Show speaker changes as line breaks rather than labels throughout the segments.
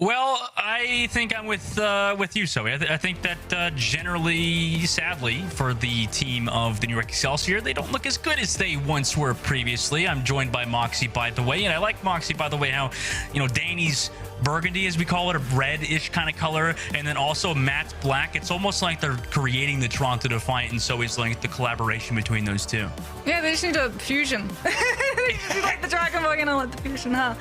Well, I think I'm with you, Zoe. I think that generally, sadly, for the team of the New York Excelsior, they don't look as good as they once were previously. I'm joined by Moxie, by the way, and I like Moxie, by the way, how, Danny's burgundy, as we call it, a red-ish kind of color, and then also Matt's black. It's almost like they're creating the Toronto Defiant, and so it's like the collaboration between those two.
Yeah, they just need a fusion. They just need like the Dragon Ball and all the fusion, huh?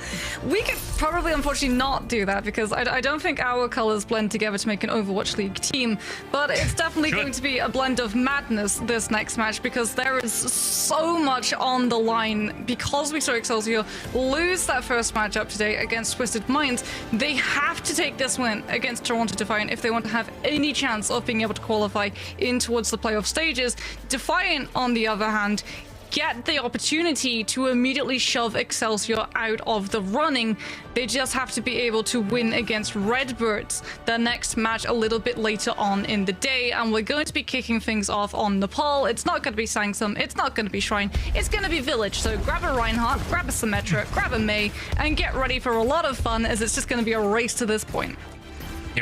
We could probably, unfortunately, not do that because I don't think our colors blend together to make an Overwatch League team, but it's definitely going to be a blend of madness this next match because there is so much on the line. Because we saw Excelsior lose that first matchup today against Twisted Minds, they have to take this win against Toronto Defiant if they want to have any chance of being able to qualify in towards the playoff stages. Defiant, on the other hand, get the opportunity to immediately shove Excelsior out of the running. They just have to be able to win against Redbirds the next match a little bit later on in the day, and we're going to be kicking things off on Nepal. It's not going to be Sangsum, it's not going to be Shrine, it's going to be Village. So grab a Reinhardt, grab a Symmetra, grab a Mei, and get ready for a lot of fun as it's just going to be a race to this point.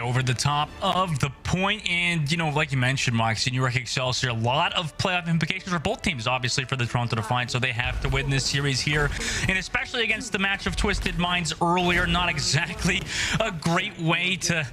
Over the top of the point, and like you mentioned, Moxie, New York Excelsior, a lot of playoff implications for both teams, obviously, for the Toronto Defiant, so they have to win this series here, and especially against the match of Twisted Minds earlier, not exactly a great way to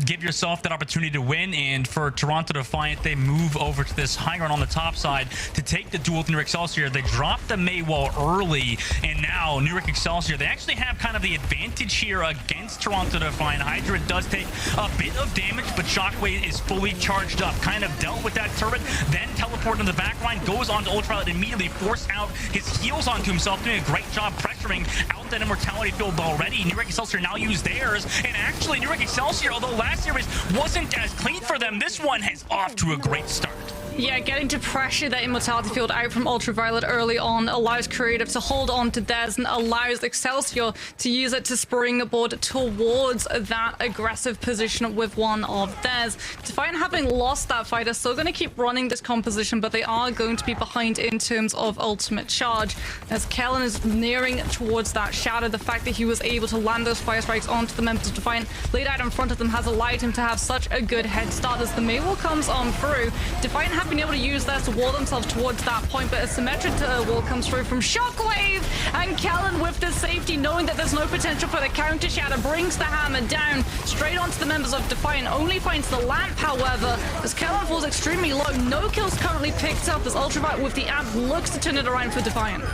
give yourself that opportunity to win. And for Toronto Defiant, they move over to this high ground on the top side to take the duel with New York Excelsior. They drop the Mei wall early, and now New York Excelsior, they actually have kind of the advantage here against Toronto Defiant. Hydra does take a bit of damage, but Shockwave is fully charged up, kind of dealt with that turret, then teleported in the back line, goes on to Ultraviolet, immediately force out his heals onto himself, doing a great job pressuring out that immortality field already. New York Excelsior now use theirs, and actually New York Excelsior, although last series wasn't as clean for them, this one has off to a great start.
Yeah, getting to pressure that immortality field out from Ultraviolet early on allows Creative to hold on to theirs and allows Excelsior to use it to springboard towards that aggressive position with one of theirs. Defiant, having lost that fight, are still going to keep running this composition, but they are going to be behind in terms of ultimate charge. As Kellen is nearing towards that shadow, the fact that he was able to land those fire strikes onto the members of Defiant laid out in front of them has allowed him to have such a good head start as the Mei wall comes on through. Defiant have been able to use that to wall themselves towards that point, but a symmetric wall comes through from Shockwave, and Kellen with the safety, knowing that there's no potential for the counter shatter, brings the hammer down straight onto the members of Defiant. Only finds the lamp, however, as Kellen falls extremely low. No kills currently picked up as Ultraviolet with the amp looks to turn it around for Defiant.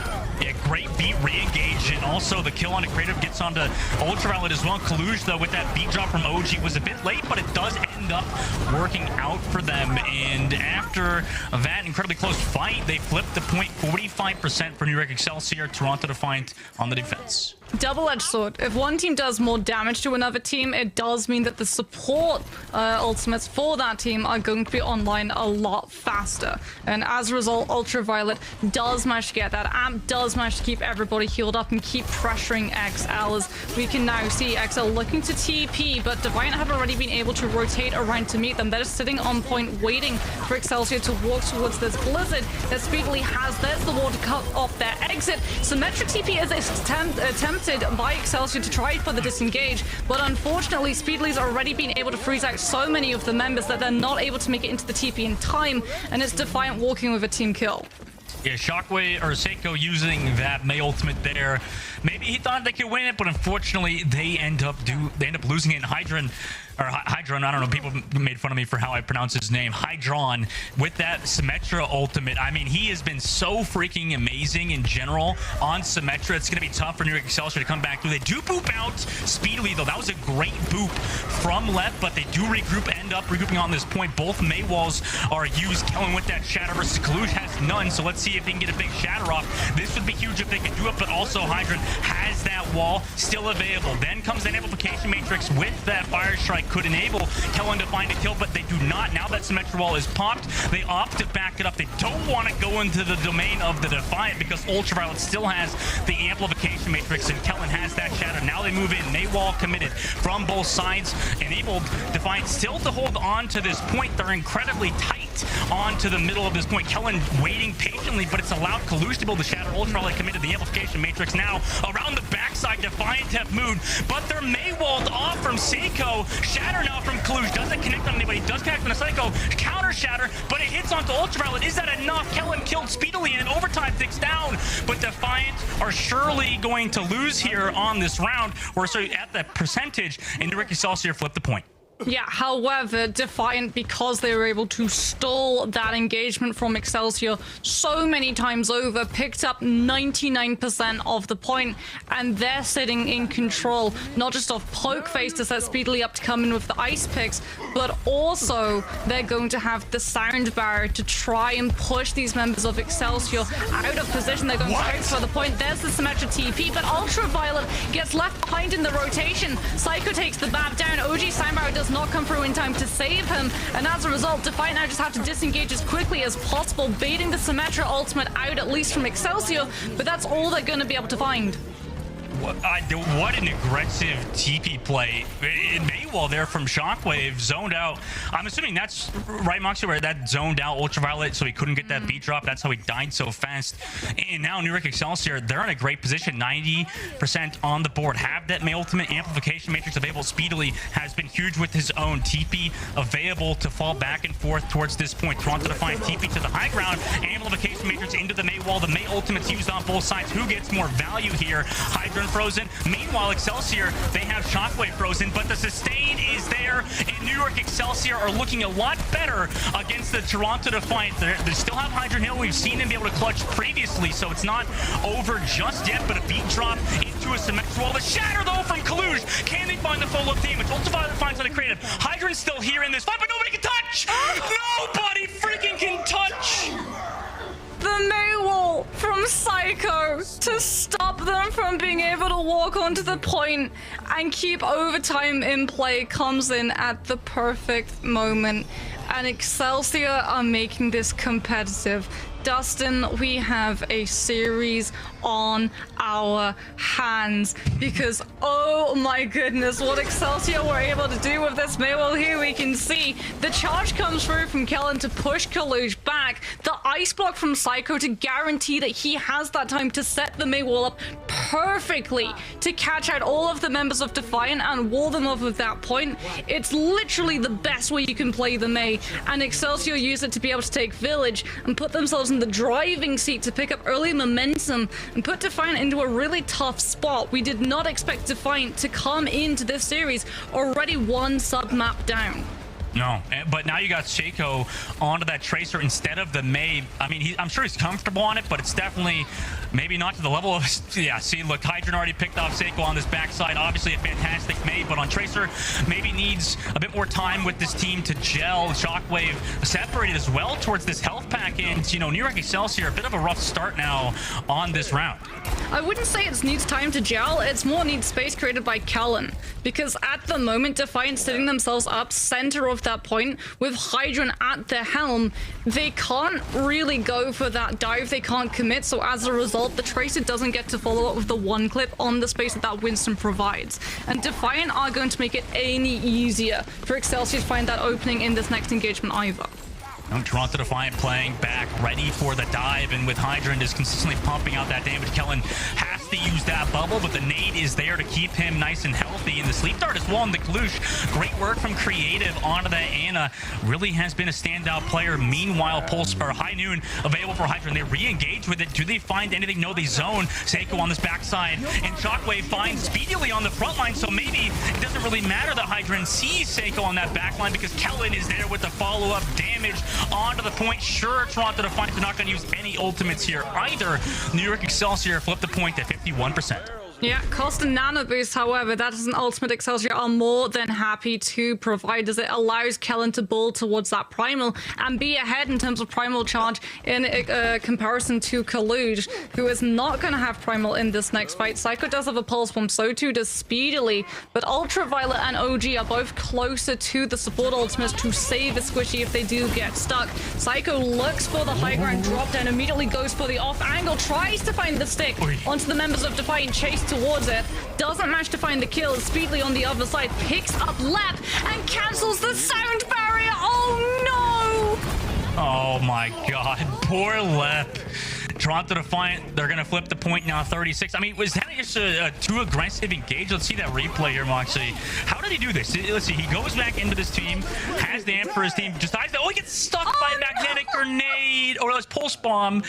Yeah, great beat, re-engage, and also the kill on the Creative gets onto Ultraviolet as well. Kaluj, though, with that beat drop from OG was a bit late, but it does end up working out for them. And after that incredibly close fight, they flipped the point 45% for New York Excelsior, Toronto Defiant on the defense.
Double-edged sword. If one team does more damage to another team, it does mean that the support ultimates for that team are going to be online a lot faster. And as a result, Ultraviolet does manage to get that. Amp does manage to keep everybody healed up and keep pressuring XL, as we can now see XL looking to TP, but Defiant have already been able to rotate around to meet them. They're just sitting on point waiting for Excelsior to walk towards this blizzard that speedily has. There's the wall to cut off their exit. Symmetric TP is attempted by Excelsior to try for the disengage, but unfortunately Speedly's already been able to freeze out so many of the members that they're not able to make it into the TP in time, and it's Defiant walking with a team kill.
Yeah, Shockwave or Seiko using that Mei ultimate there. Maybe he thought they could win it, but unfortunately they end up losing it. And Hydron, I don't know, people made fun of me for how I pronounce his name. Hydron with that Symmetra ultimate. I mean, he has been so freaking amazing in general on Symmetra. It's going to be tough for New York Excelsior to come back through. They do boop out speedily, though. That was a great boop from left, but they do end up regrouping on this point. Both Mei walls are used. Kellen with that shatter versus Kaluj has none, so let's see if they can get a big shatter off. This would be huge if they could do it, but also Hydron has that wall still available. Then comes an amplification matrix with that fire strike, could enable Kellen to find a kill, but they do not. Now that Symmetra wall is popped, they opt to back it up. They don't want to go into the domain of the Defiant because Ultraviolet still has the amplification matrix and Kellen has that shatter. Now they move in. Mei wall committed from both sides, enabled Defiant still to hold on to this point. They're incredibly tight right onto the middle of this point. Kellen waiting patiently, but it's allowed Kalush to build the Shatter Ultraviolet committed the amplification matrix now around the backside. Defiant have moved, but they're Maywalled off from Seiko. Shatter now from Kalush doesn't connect on anybody, does connect on the Psycho. Counter Shatter, but it hits onto Ultraviolet. Is that enough? Kellen killed speedily and overtime ticks down, but Defiant are surely going to lose here on this round. We're so at the percentage, and York Excelsior flipped the point.
Yeah, however, Defiant, because they were able to stall that engagement from Excelsior so many times over, picked up 99% of the point, and they're sitting in control, not just of Pokeface to set speedily up to come in with the ice picks, but also they're going to have the sound barrier to try and push these members of Excelsior out of position. They're going straight for the point. There's the Symmetra TP, but Ultraviolet gets left behind in the rotation. Psycho takes the BAP down. OG sound barrier does not come through in time to save him, and as a result, Defiant now just have to disengage as quickly as possible, baiting the Symmetra ultimate out at least from Excelsior, but that's all they're going to be able to find.
What an aggressive TP play. Maywall there from Shockwave, zoned out. I'm assuming that's right, Moxie, where that zoned out Ultraviolet so he couldn't get that beat drop. That's how he died so fast. And now York Excelsior, they're in a great position. 90% on the board. Have that May ultimate amplification matrix available speedily. Has been huge with his own TP available to fall back and forth towards this point. Toronto Defiant TP to the high ground. Amplification matrix into the Maywall. The May ultimate's used on both sides. Who gets more value here? Hydra frozen. Meanwhile, Excelsior, they have Shockwave frozen, but the sustain is there, and New York Excelsior are looking a lot better against the Toronto Defiant. They still have Hydra Hill. We've seen them be able to clutch previously, so it's not over just yet, but a beat drop into a Symmetra wall. The Shatter, though, from Kalush. Can they find the follow-up damage? Ultraviolet finds on the creative. Hydran's still here in this fight, but nobody can touch! Nobody freaking can touch!
The Maywall from Psycho to stop them from being able to walk onto the point and keep overtime in play comes in at the perfect moment, and Excelsior are making this competitive. Dustin, we have a series on our hands because, oh my goodness, what Excelsior were able to do with this Maywall here. We can see the charge comes through from Kellen to push Kalush back. The ice block from Psycho to guarantee that he has that time to set the Maywall up perfectly to catch out all of the members of Defiant and wall them off at that point. It's literally the best way you can play the May, and Excelsior use it to be able to take Village and put themselves in the driving seat to pick up early momentum and put Defiant into a really tough spot. We did not expect Defiant to come into this series already one sub-map down.
No, but now you got Seiko onto that Tracer instead of the May. I mean, I'm sure he's comfortable on it, but it's definitely maybe not to the level of... Yeah, see, look, Hydran already picked off Seiko on this backside. Obviously a fantastic May, but on Tracer, maybe needs a bit more time with this team to gel. Shockwave separated as well towards this health pack, and, you know, New York Excelsior, a bit of a rough start now on this round.
I wouldn't say it needs time to gel, it's more needs space created by Kellen, because at the moment, Defiant sitting themselves up center of that point with Hydran at the helm, they can't really go for that dive, they can't commit, so as a result, the Tracer doesn't get to follow up with the one clip on the space that Winston provides. And Defiant are going to make it any easier for Excelsior to find that opening in this next engagement either.
Toronto Defiant playing back, ready for the dive, and with Hydran just consistently pumping out that damage, Kellen has to use that bubble, but the nade is there to keep him nice and healthy, and the sleep dart as well on the Kalush. Great work from Creative onto that Anna. Really has been a standout player. Meanwhile, Pulse or High Noon available for Hydran. They re-engage with it. Do they find anything? No, they zone. Seiko on this backside, and Shockwave finds speedily on the front line, so maybe it doesn't really matter that Hydran sees Seiko on that back line because Kellen is there with the follow-up damage onto the point. Sure, Toronto Defiant are not going to use any ultimates here either. New York Excelsior flipped the point at 51%.
Yeah, cost and nano boost, however, that is an ultimate Excelsior are more than happy to provide, as it allows Kellen to build towards that primal and be ahead in terms of primal charge in comparison to Kalush, who is not going to have primal in this next fight. Psycho does have a pulse bomb, so too does Speedily, but Ultraviolet and OG are both closer to the support ultimates to save a squishy if they do get stuck. Psycho looks for the high ground drop down, immediately goes for the off angle, tries to find the stick onto the members of Defiant, chased towards it, doesn't manage to find the kill. Speedily on the other side picks up lap and cancels the sound barrier. Oh no!
Oh my god, poor Lep. Toronto Defiant, they're going to flip the point now, 36. I mean, was that just a too aggressive engage? Let's see that replay here, Moxie. How did he do this? Let's see, he goes back into this team, has the amp for his team, decides that, oh, he gets stuck by a magnetic grenade, or this pulse bomb,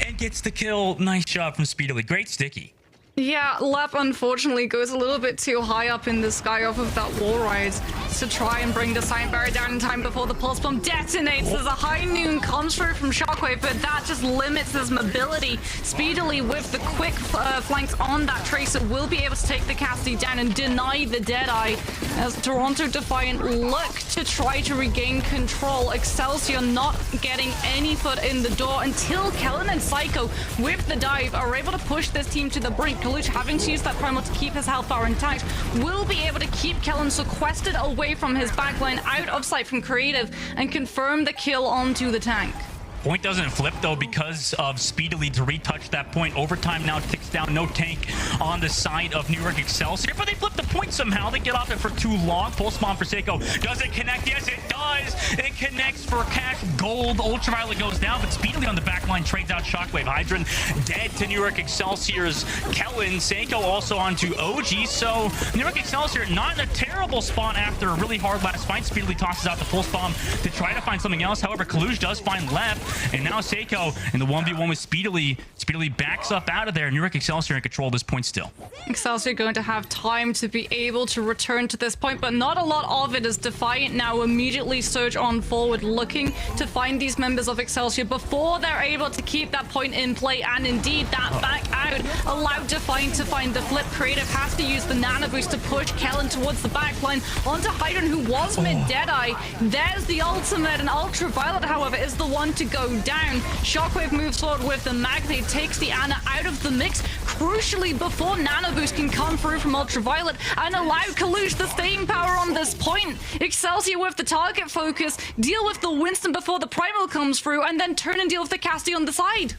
and gets the kill. Nice job from Speedily. Great sticky.
Yeah, Lep unfortunately goes a little bit too high up in the sky off of that wall ride to try and bring the Sign Barrier down in time before the pulse bomb detonates as a high noon comes through from Shockwave, but that just limits his mobility. Speedily with the quick flanks on that Tracer will be able to take the Cassidy down and deny the Deadeye as Toronto Defiant look to try to regain control. Excelsior not getting any foot in the door until Kellen and Psycho with the dive are able to push this team to the brink. Kaluch having to use that primal to keep his health bar intact will be able to keep Kellen sequestered away from his backline, out of sight from Creative, and confirm the kill onto the tank.
Point doesn't flip though because of Speedily to retouch that point. Overtime now ticks down. No tank on the side of New York Excelsior, but they flip the point somehow. They get off it for too long. Pulse bomb for Seiko. Does it connect? Yes, it does. It connects for cash gold. Ultraviolet goes down, but Speedily on the back line trades out Shockwave. Hydran dead to New York Excelsior's Kellen. Seiko also onto OG. So New York Excelsior not in a terrible spot after a really hard last fight. Speedily tosses out the pulse bomb to try to find something else. However, Kalush does find Left. And now Seiko in the 1v1 with Speedily. Speedily backs up out of there. New York Excelsior in control of this point still.
Excelsior going to have time to be able to return to this point, but not a lot of it as Defiant now immediately surge on forward, looking to find these members of Excelsior before they're able to keep that point in play. And indeed, that back out allowed Defiant to find the flip. Creative has to use the nano boost to push Kellen towards the back line onto Hydran, who was mid Deadeye. There's the ultimate, and Ultraviolet, however, is the one to go down. Shockwave moves forward with the Magnate, takes the Ana out of the mix, crucially before Nano Boost can come through from Ultraviolet and allow Kalush the staying power on this point. Excelsior with the target focus, deal with the Winston before the Primal comes through, and then turn and deal with the Casty on the side.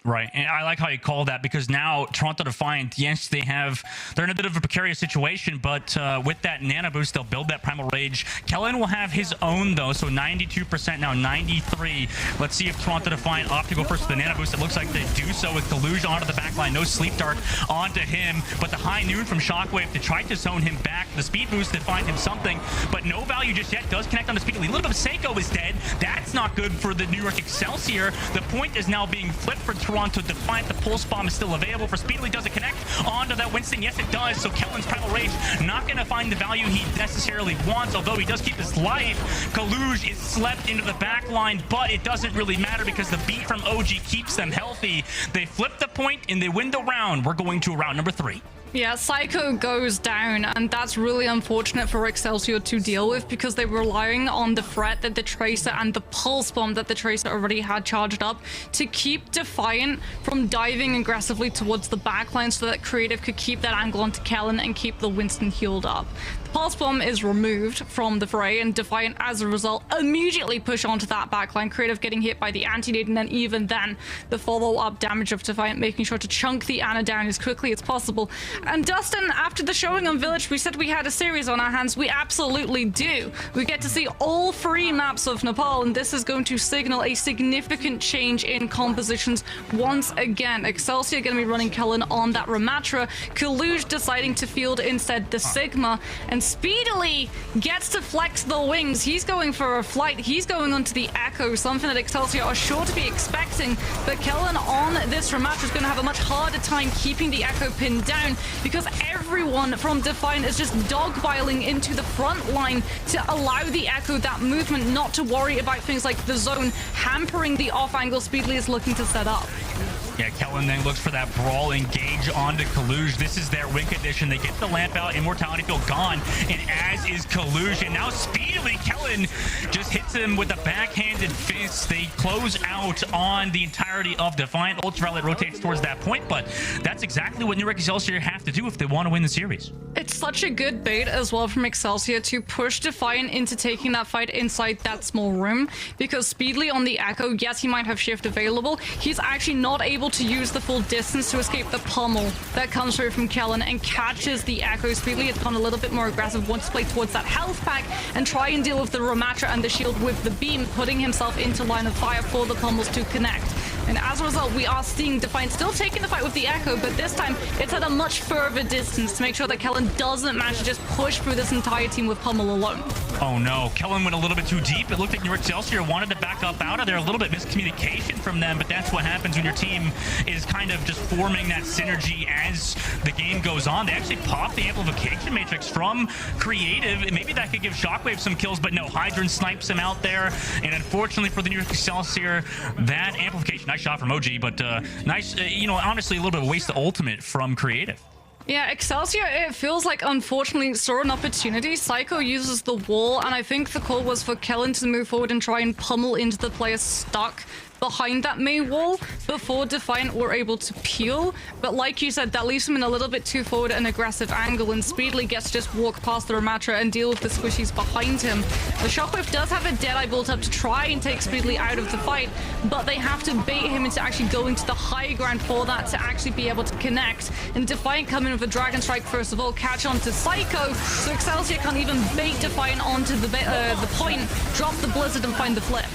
Right, and I like how you call that because now Toronto Defiant, yes, they're in a bit of a precarious situation, but with that nano boost, they'll build that Primal Rage. Kellen will have his own though, so 92% now, 93. Let's see if Toronto Defiant opt to go first with the nano boost. It looks like they do so with Deluge onto the backline, no Sleep Dart onto him, but the high noon from Shockwave to try to zone him back. The speed boost to find him something, but no value just yet. Does connect on the Speedily. A little bit of Seiko is dead. That's not good for the New York Excelsior. The point is now being flipped for Toronto Defiant. The pulse bomb is still available for Speedily. Does it connect onto that Winston? Yes, it does. So Kellen's Primal Rage not going to find the value he necessarily wants, although he does keep his life. Kaluj is slept into the back line, but it doesn't really matter because the beat from OG keeps them healthy. They flip the point and they win the round. We're going to round number 3.
Yeah, Psycho goes down, and that's really unfortunate for Excelsior to deal with because they were relying on the threat that the Tracer and the Pulse Bomb that the Tracer already had charged up to keep Defiant from diving aggressively towards the backline so that Creative could keep that angle onto Kellen and keep the Winston healed up. The Pulse Bomb is removed from the fray, and Defiant, as a result, immediately push onto that backline. Creative getting hit by the anti-nade, and then even then, the follow-up damage of Defiant making sure to chunk the Ana down as quickly as possible. And Dustin, after the showing on Village, we said we had a series on our hands. We absolutely do. We get to see all 3 maps of Nepal, and this is going to signal a significant change in compositions once again. Excelsior going to be running Kellen on that Ramatra, Kaluj deciding to field instead the Sigma, and Speedily gets to flex the wings. He's going for a flight. He's going onto the Echo, something that Excelsior are sure to be expecting, but Kellen on this Ramatra is going to have a much harder time keeping the Echo pinned down, because everyone from Defiant is just dogpiling into the front line to allow the Echo that movement, not to worry about things like the zone hampering the off-angle Speedily is looking to set up.
Yeah, Kellen then looks for that brawl engage onto Kaluj. This is their win condition. They get the lamp out, immortality field gone, and as is Kaluj. And now Speedily, Kellen just hits him with a backhanded fist. They close out on the entirety of Defiant. Ultraviolet rotates towards that point, but that's exactly what New York Excelsior have to do if they want to win the series.
It's such a good bait as well from Excelsior to push Defiant into taking that fight inside that small room, because Speedily on the Echo, yes, he might have shift available. He's actually not able to use the full distance to escape the pummel that comes through from Kellen and catches the Echo. Speedily has gone a little bit more aggressive, wants to play towards that health pack and try and deal with the Ramatra and the shield with the beam, putting himself into line of fire for the pummels to connect. And as a result, we are seeing Defiant still taking the fight with the Echo, but this time it's at a much further distance to make sure that Kellen doesn't manage to just push through this entire team with Pummel alone.
Oh no, Kellen went a little bit too deep. It looked like York Excelsior wanted to back up out of there. A little bit miscommunication from them, but that's what happens when your team is kind of just forming that synergy as the game goes on. They actually popped the amplification matrix from Creative, and maybe that could give Shockwave some kills, but no, Hydran snipes him out there, and unfortunately for the York Excelsior, that amplification, nice shot from OG, but nice, you know, honestly a little bit of waste of ultimate from Creative.
Yeah, Excelsior, it feels like, unfortunately, saw an opportunity. Psycho uses the wall, and I think the call was for Kellen to move forward and try and pummel into the player stuck behind that main wall before Defiant were able to peel. But like you said, that leaves him in a little bit too forward an aggressive angle, and Speedily gets to just walk past the Ramatra and deal with the squishies behind him. The Shockwave does have a Deadeye built up to try and take Speedily out of the fight, but they have to bait him into actually going to the high ground for that to actually be able to connect. And Defiant come in with a Dragon Strike first of all, catch on to Psycho, so Excelsior can't even bait Defiant onto the point, drop the Blizzard and find the flip.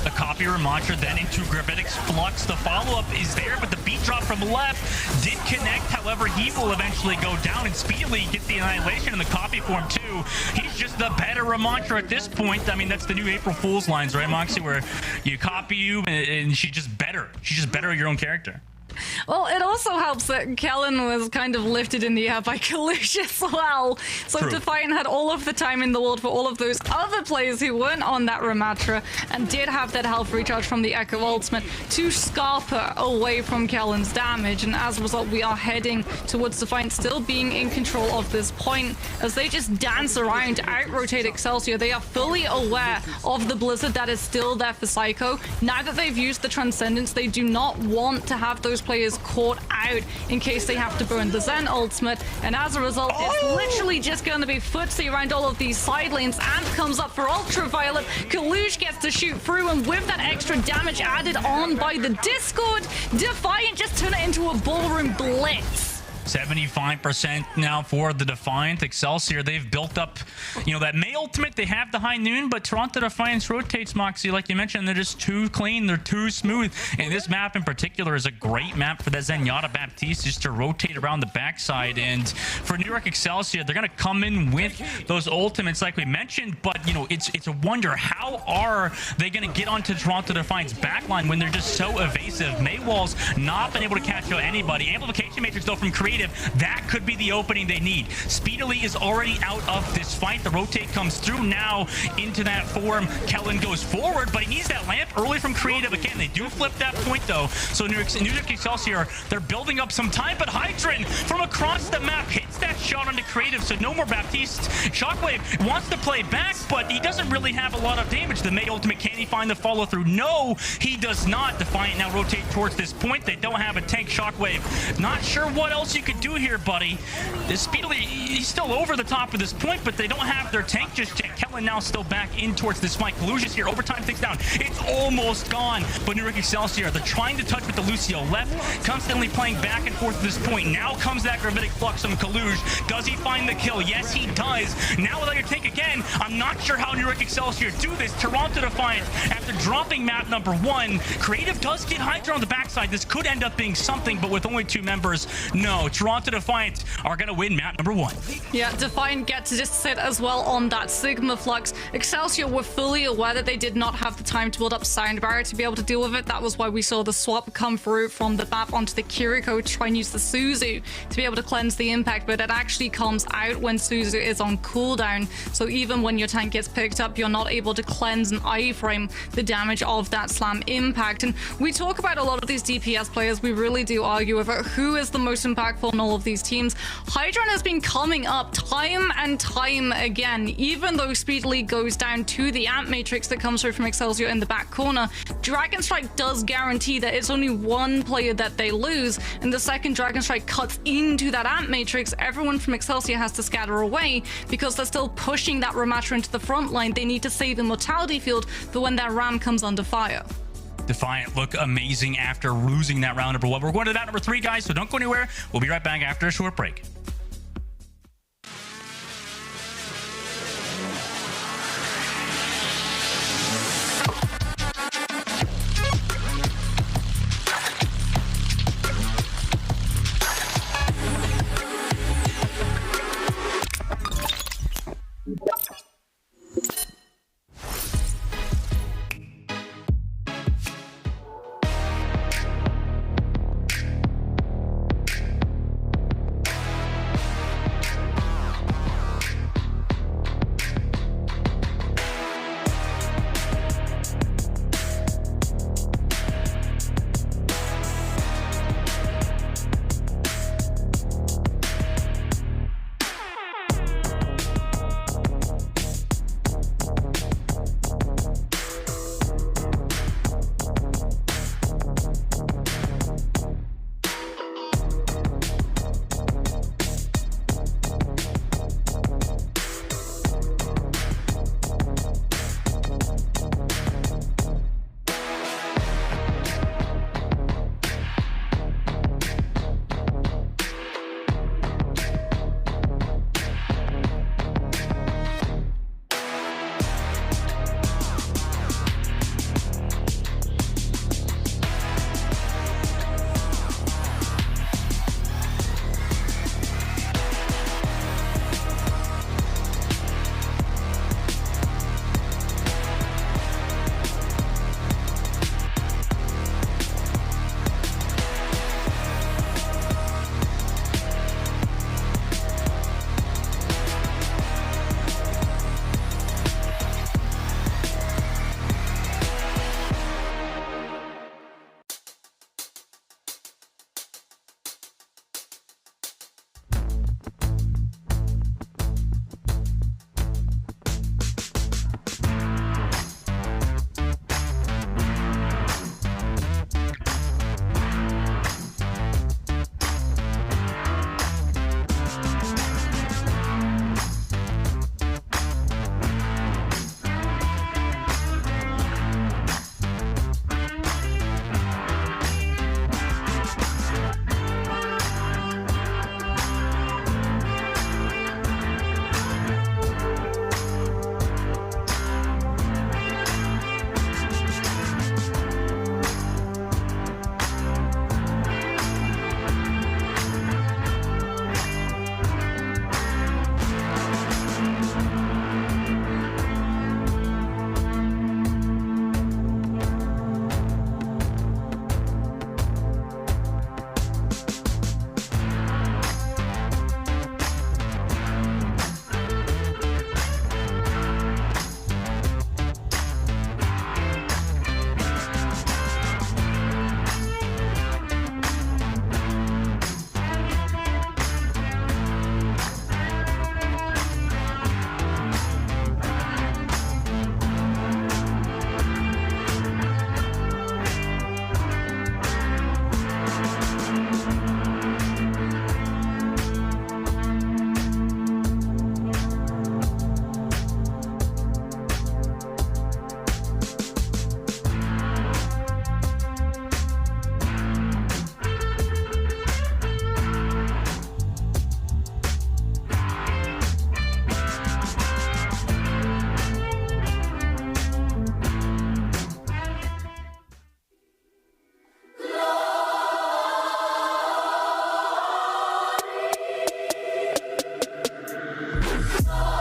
The copy Ramatra then into Gravitic's Flux. The follow-up is there, but the beat drop from left did connect. However, he will eventually go down and speedily get the annihilation in the copy form too. He's just the better Ramatra at this point. I mean, that's the new April Fool's lines, right, Moxie? Where you copy you and she's just better. She's just better at your own character.
Well, it also helps that Kellen was kind of lifted in the air by Kalush as well. So
True.
Defiant had all of the time in the world for all of those other players who weren't on that Ramatra and did have that health recharge from the Echo ultimate to scarper away from Kellen's damage. And as a result, we are heading towards Defiant still being in control of this point as they just dance around, out-rotate Excelsior. They are fully aware of the Blizzard that is still there for Psycho. Now that they've used the Transcendence, they do not want to have those players caught out in case they have to burn the Zen ultimate, and as a result it's literally just going to be footsie around all of these side lanes. Amp comes up for Ultraviolet, Kalush gets to shoot through, and with that extra damage added on by the Discord, Defiant just turn it into a ballroom blitz.
75% now for the Defiant. Excelsior, they've built up, you know, that May ultimate. They have the high noon, but Toronto Defiance rotates, Moxie, like you mentioned. They're just too clean. They're too smooth. And this map in particular is a great map for that Zenyatta Baptiste just to rotate around the backside. And for New York Excelsior, they're going to come in with those ultimates like we mentioned, but, you know, it's a wonder, how are they going to get onto Toronto Defiance backline when they're just so evasive? Maywall's not been able to catch out anybody. Amplification Matrix, though, from Creative, that could be the opening they need. Speedily is already out of this fight. The rotate comes through now into that form. Kellen goes forward, but he needs that lamp early from Creative. Again, they do flip that point, though. So New York Excelsior, they're building up some time, but Hydran from across the map hits that shot onto Creative, so no more Baptiste. Shockwave wants to play back, but he doesn't really have a lot of damage. The May ultimate, can he find the follow-through? No, he does not. Defiant now rotate towards this point. They don't have a tank. Shockwave, not sure what else you could do here, buddy. Speedily, he's still over the top of this point, but they don't have their tank just yet. Kellen now still back in towards this fight. Kalush here. Overtime takes down. It's almost gone, but New York Excelsior, they're trying to touch with the Lucio left, constantly playing back and forth at this point. Now comes that Gravitic Flux from Kalush. Does he find the kill? Yes, he does. Now without your tank again, I'm not sure how New York Excelsior do this. Toronto Defiant, after dropping map number 1, Creative does get Hydra on the backside. This could end up being something, but with only 2 members, no. Toronto Defiant are going to win map number 1.
Yeah, Defiant get to just sit as well on that Sigma Flux. Excelsior were fully aware that they did not have the time to build up Sound Barrier to be able to deal with it. That was why we saw the swap come through from the map onto the Kiriko to try and use the Suzu to be able to cleanse the impact, but it actually comes out when Suzu is on cooldown. So even when your tank gets picked up, you're not able to cleanse and iframe the damage of that slam impact. And we talk about a lot of these DPS players. We really do argue about who is the most impactful in all of these teams. Hydran has been coming up time and time again, even though Speedily goes down to the Amp Matrix that comes through from Excelsior in the back corner. Dragon Strike does guarantee that it's only one player that they lose, and the second Dragon Strike cuts into that Amp Matrix, everyone from Excelsior has to scatter away because they're still pushing that Ramatra into the front line. They need to save the Mortality Field for when that Ram comes under fire.
Defiant look amazing after losing that round number 1. We're going to that number 3, guys, so don't go anywhere. We'll be right back after a short break.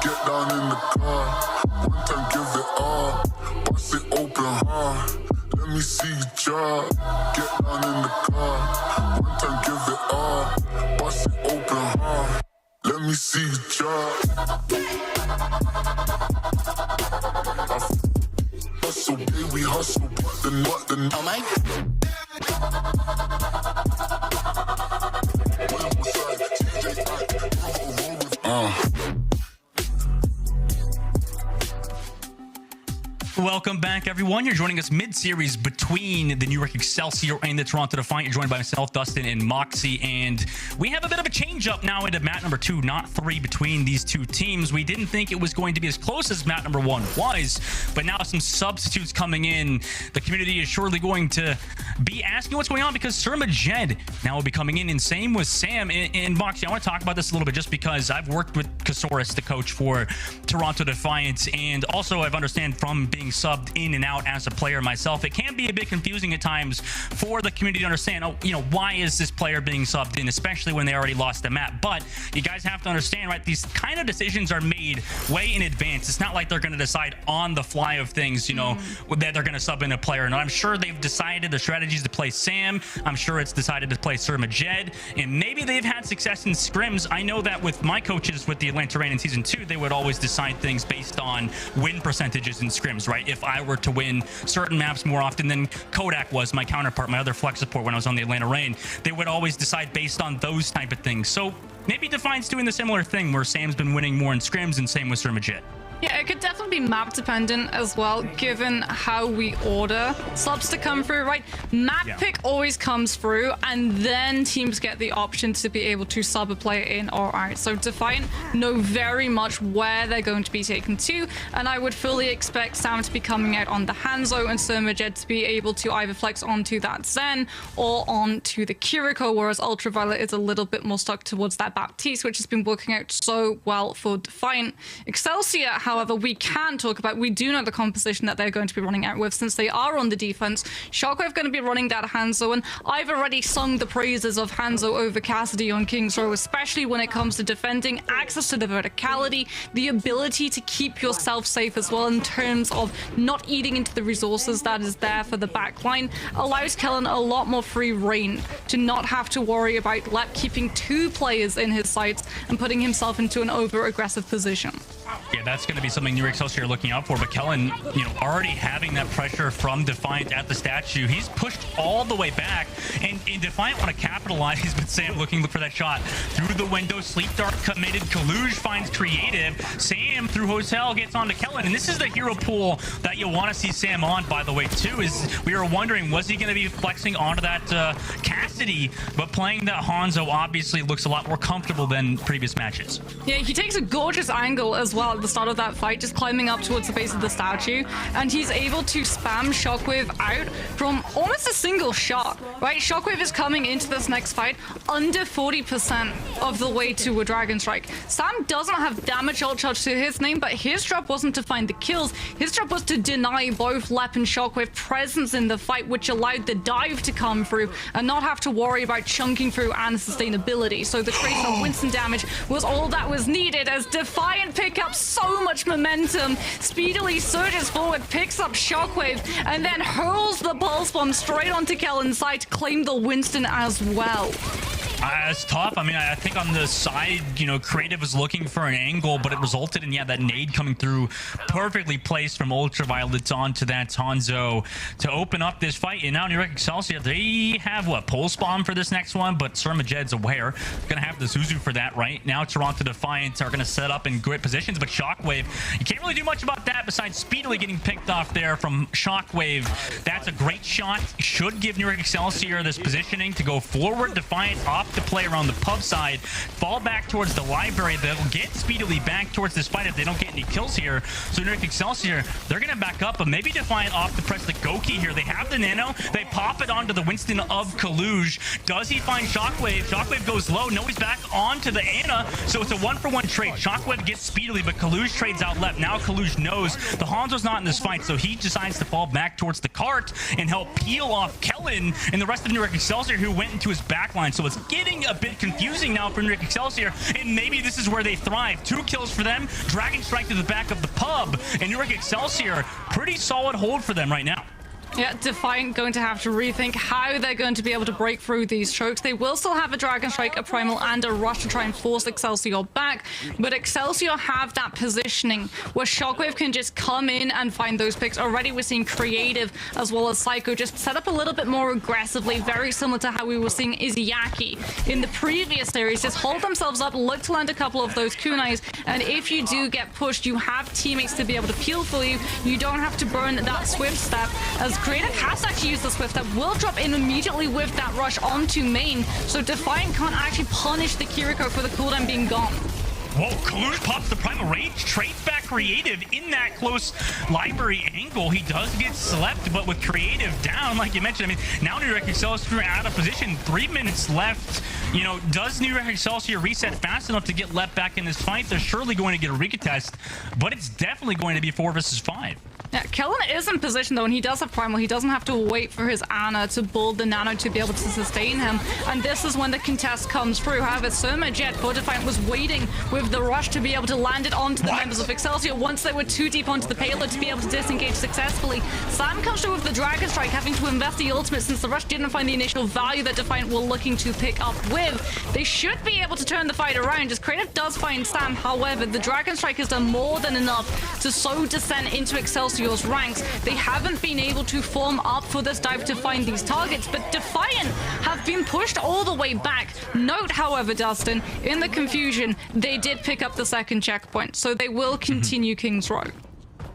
Get down in the car, one time give it all. Bust it open hard, let me see you drop. Get down in the car, one time give it all. Bust it open hard, let me see you drop. Hustle, baby, hustle, but the
Oh my.
Welcome back, everyone. You're joining us mid-series between the New York Excelsior and the Toronto Defiant. You're joined by myself, Dustin, and Moxie, and we have a bit of a change-up now into map number 2, not 3, between these two teams. We didn't think it was going to be as close as map number 1 was, but now some substitutes coming in. The community is surely going to be asking what's going on because Surma Jed now will be coming in, and same with Sam. And Moxie, I want to talk about this a little bit just because I've worked with Kasoris, the coach for Toronto Defiant, and also I've understand from being subbed in and out as a player myself, it can be a bit confusing at times for the community to understand, oh, you know, why is this player being subbed in, especially when they already lost the map. But you guys have to understand, right, these kind of decisions are made way in advance. It's not like they're going to decide on the fly of things, you know, that they're going to sub in a player. And I'm sure they've decided the strategies to play Sam. I'm sure it's decided to play Surma Jed, and maybe they've had success in scrims. I know that with my coaches with the Atlanta Reign in season 2, they would always decide things based on win percentages in scrims, right? If I were to win certain maps more often than Kodak was, my counterpart, my other flex support when I was on the Atlanta Reign, they would always decide based on those type of things. So maybe Defiant's doing the similar thing where Sam's been winning more in scrims and same with Surma Jed.
Yeah, it could definitely be map dependent as well, given how we order subs to come through, right? Map pick always comes through, and then teams get the option to be able to sub a player in or out. So Defiant know very much where they're going to be taken to, and I would fully expect Sam to be coming out on the Hanzo and Surma Jed to be able to either flex onto that Zen or onto the Kiriko, whereas Ultraviolet is a little bit more stuck towards that Baptiste, which has been working out so well for Defiant. Excelsior, however, we can talk about, we do know the composition that they're going to be running out with since they are on the defense. Shockwave going to be running that Hanzo, and I've already sung the praises of Hanzo over Cassidy on King's Row, especially when it comes to defending, access to the verticality, the ability to keep yourself safe as well in terms of not eating into the resources that is there for the backline, allows Kellen a lot more free reign to not have to worry about Lep keeping 2 players in his sights and putting himself into an over-aggressive position.
Yeah, that's going to be something New York Excelsior are looking out for. But Kellen, you know, already having that pressure from Defiant at the statue, he's pushed all the way back. And Defiant want to capitalize, but Sam looking for that shot through the window. Sleep Dart committed. Kaluj finds creative. Sam through Hotel gets onto Kellen. And this is the hero pool that you want to see Sam on, by the way, too. Is we were wondering, was he going to be flexing onto that Cassidy? But playing that Hanzo obviously looks a lot more comfortable than previous matches.
Yeah, he takes a gorgeous angle as well at the start of that fight, just climbing up towards the base of the statue, and he's able to spam Shockwave out from almost a single shot, right? Shockwave is coming into this next fight under 40% of the way to a Dragon Strike. Sam doesn't have damage ult charge to his name, but his job wasn't to find the kills. His job was to deny both Lep and Shockwave presence in the fight, which allowed the dive to come through and not have to worry about chunking through and sustainability. So the trace on Winston damage was all that was needed as Defiant pick up so much momentum, speedily surges forward, picks up Shockwave, and then hurls the Pulse Bomb straight onto Kellen's side to claim the Winston as well.
It's tough. I mean, I think on the side, you know, Creative was looking for an angle, but it resulted in, yeah, that nade coming through perfectly placed from Ultraviolet onto that Hanzo to open up this fight. And now New York Excelsior, they have, what, Pulse Bomb for this next one, but Surma Jed's aware. Going to have the Zuzu for that right now. Toronto Defiant are going to set up in great positions, but Shockwave, you can't really do much about that besides speedily getting picked off there from Shockwave. That's a great shot. Should give New York Excelsior this positioning to go forward. Defiant off to play around the pub side, fall back towards the library. They'll get speedily back towards this fight if they don't get any kills here. So New York Excelsior, they're going to back up, but maybe Defiant off to press the go key here. They have the nano. They pop it onto the Winston of Kaluj. Does he find Shockwave? Shockwave goes low. No, he's back onto the Ana. So it's a 1-for-1 trade. Shockwave gets speedily, but Kaluj trades out left. Now Kaluj knows the Hanzo's not in this fight, so he decides to fall back towards the cart and help peel off Kellen and the rest of New York Excelsior, who went into his backline. So it's getting a bit confusing now for York Excelsior, and maybe this is where they thrive. 2 kills for them, Dragon Strike to the back of the pub, and York Excelsior, pretty solid hold for them right now.
Yeah, Defiant going to have to rethink how they're going to be able to break through these chokes. They will still have a Dragon Strike, a Primal, and a Rush to try and force Excelsior back, but Excelsior have that positioning where Shockwave can just come in and find those picks. Already we're seeing Creative as well as Psycho just set up a little bit more aggressively, very similar to how we were seeing Izayaki in the previous series. Just hold themselves up, look to land a couple of those kunais, and if you do get pushed, you have teammates to be able to peel for you. You don't have to burn that Swift Step, as Creative has to actually use the Swift Step, will drop in immediately with that rush onto main, so Defiant can't actually punish the Kiriko for the cooldown being gone.
Whoa, Kalush pops the Primal Rage, trades back Creative in that close library angle. He does get slept, but with Creative down, like you mentioned, I mean, now New York Excelsior out of position, 3 minutes left. You know, does New York Excelsior reset fast enough to get left back in this fight? They're surely going to get a recontest, but it's definitely going to be 4 versus 5.
Yeah, Kellen is in position though, and he does have Primal. He doesn't have to wait for his Ana to build the Nano to be able to sustain him. And this is when the contest comes through. However, Surma Jet for Defiant was waiting with the rush to be able to land it onto the members of Excelsior once they were too deep onto the payload to be able to disengage successfully. Sam comes through with the Dragon Strike, having to invest the ultimate since the rush didn't find the initial value that Defiant were looking to pick up with. They should be able to turn the fight around, as Creative does find Sam. However, the Dragon Strike has done more than enough to sow descent into Excelsior's ranks. They haven't been able to form up for this dive to find these targets, but Defiant have been pushed all the way back. Note, however, Dustin, in the confusion, they did pick up the second checkpoint, so they will continue King's Row.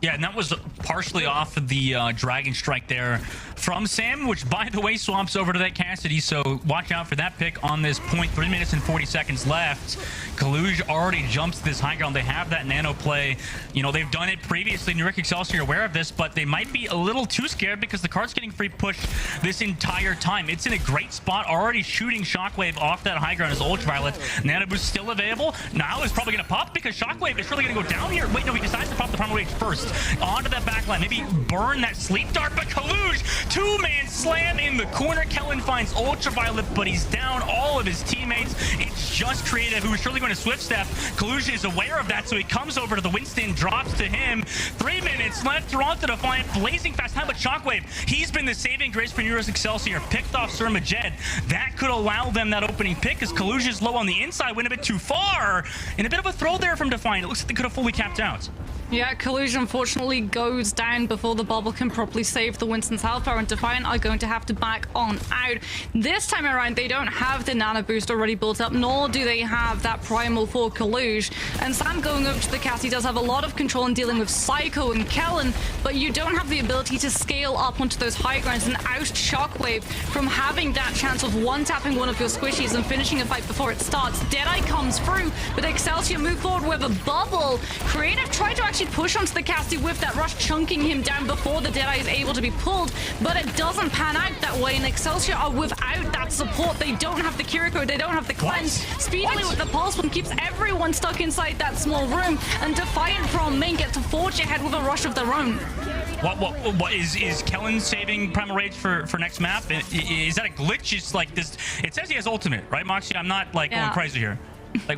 Yeah, and that was partially off of the Dragon Strike there from Sam, which, by the way, swamps over to that Cassidy, so watch out for that pick on this point. 3 minutes and 40 seconds left. Kaluj already jumps this high ground. They have that nano play. You know, they've done it previously. New York Excelsior are aware of this, but they might be a little too scared because the card's getting free push this entire time. It's in a great spot, already shooting Shockwave off that high ground as Ultraviolet. Nano Boost still available. Now is probably going to pop because Shockwave is really going to go down here. Wait, no, he decides to pop the Primal Rage first. Onto that backline, maybe burn that Sleep Dart, but Kaluj, 2-man slam in the corner. Kellen finds Ultraviolet, but he's down all of his teammates. It's just Creative, who is surely going to Swift Step. Kaluj is aware of that, so he comes over to the Winston, drops to him. 3 minutes left. Toronto Defiant blazing fast time, but Shockwave, he's been the saving grace for New York Excelsior. Picked off Surma Jed. That could allow them that opening pick, as Kaluj is low on the inside, went a bit too far. And a bit of a throw there from Defiant. It looks like they could have fully capped out.
Yeah, Collusion unfortunately goes down before the bubble can properly save the Winston's health bar, and Defiant are going to have to back on out. This time around, they don't have the nano boost already built up, nor do they have that primal for Colluge. And Sam going over to the cast, he does have a lot of control in dealing with Psycho and Kellen, but you don't have the ability to scale up onto those high grounds and oust Shockwave from having that chance of one-tapping one of your squishies and finishing a fight before it starts. Deadeye comes through, but Excelsior move forward with a bubble. Creative tried to actually push onto the casty with that rush, chunking him down before the Deadeye is able to be pulled, but it doesn't pan out that way, and Excelsior are without that support. They don't have the Kiriko, they don't have the cleanse. Speedily with the pulse one keeps everyone stuck inside that small room, and Defiant from main get to forge ahead with a rush of their own.
What is Kellen saving Primal Rage for next map? Is that a glitch? It's like this. It says he has ultimate, right, Moxie? I'm not like going crazy here. Like,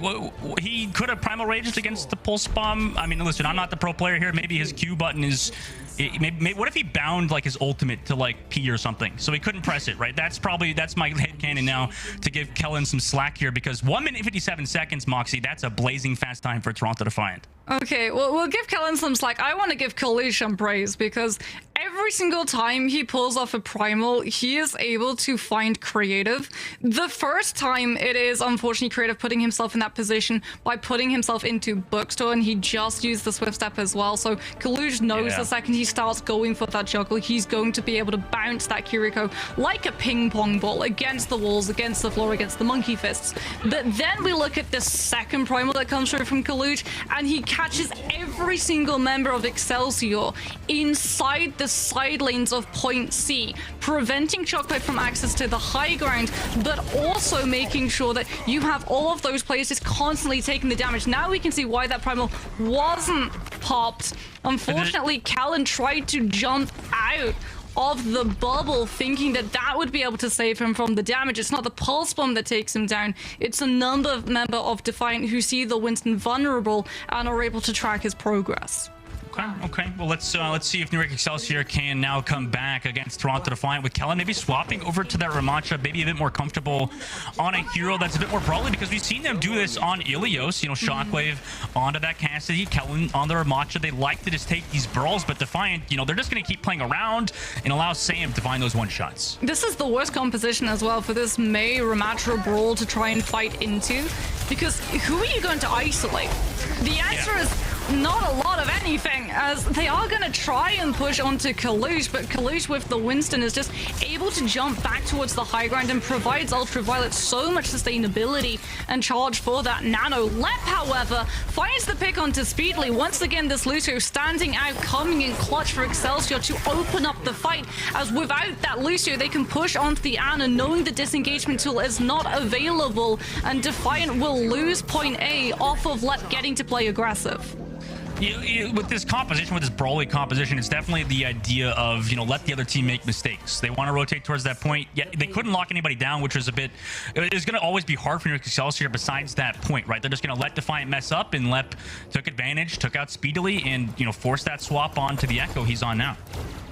he could have Primal Raged against the Pulse Bomb. I mean, listen, I'm not the pro player here. Maybe his Q button is... Maybe, what if he bound, like, his ultimate to, like, P or something? So he couldn't press it, right? That's my headcanon now to give Kellen some slack here, because 1 minute 57 seconds, Moxie, that's a blazing fast time for Toronto Defiant.
Okay, well, we'll give Kellen some slack. I want to give Khalid some praise, because every single time he pulls off a primal, he is able to find Creative. The first time, it is unfortunately Creative putting himself in that position by putting himself into Bookstore, and he just used the Swift Step as well. So Khalid knows the second he starts going for that juggle, he's going to be able to bounce that Kiriko like a ping pong ball against the walls, against the floor, against the monkey fists. But then we look at the second primal that comes through from Khalid, and he catches every single member of Excelsior inside the side lanes of Point C, preventing Shockwave from access to the high ground, but also making sure that you have all of those players just constantly taking the damage. Now we can see why that primal wasn't popped. Unfortunately, Callan tried to jump out of the bubble, thinking that that would be able to save him from the damage. It's not the pulse bomb that takes him down. It's a member of Defiant who see the Winston vulnerable and are able to track his progress.
Okay. Well, let's see if York Excelsior can now come back against Toronto Defiant with Kellen maybe swapping over to that Ramacha, maybe a bit more comfortable on a hero that's a bit more brawly, because we've seen them do this on Ilios. You know, Shockwave onto that Cassidy, Kellen on the Ramacha. They like to just take these brawls, but Defiant, you know, they're just going to keep playing around and allow Sam to find those one shots.
This is the worst composition as well for this Mei Ramatra brawl to try and fight into, because who are you going to isolate? The answer is not a lot of anything, as they are going to try and push onto Kalush, but Kalush with the Winston is just able to jump back towards the high ground and provides Ultraviolet so much sustainability and charge for that Nano. Lep, however, finds the pick onto Speedly. Once again, this Lucio standing out, coming in clutch for Excelsior to open up the fight, as without that Lucio, they can push onto the Ana, knowing the disengagement tool is not available, and Defiant will lose point A off of Lep getting to play aggressive.
With this composition, with this brawly composition, it's definitely the idea of, you know, let the other team make mistakes. They want to rotate towards that point. Yeah, they couldn't lock anybody down, which was a bit... It's going to always be hard for York Excelsior besides that point, right? They're just going to let Defiant mess up, and Lep took advantage, took out Speedily, and, you know, forced that swap onto the Echo he's on now.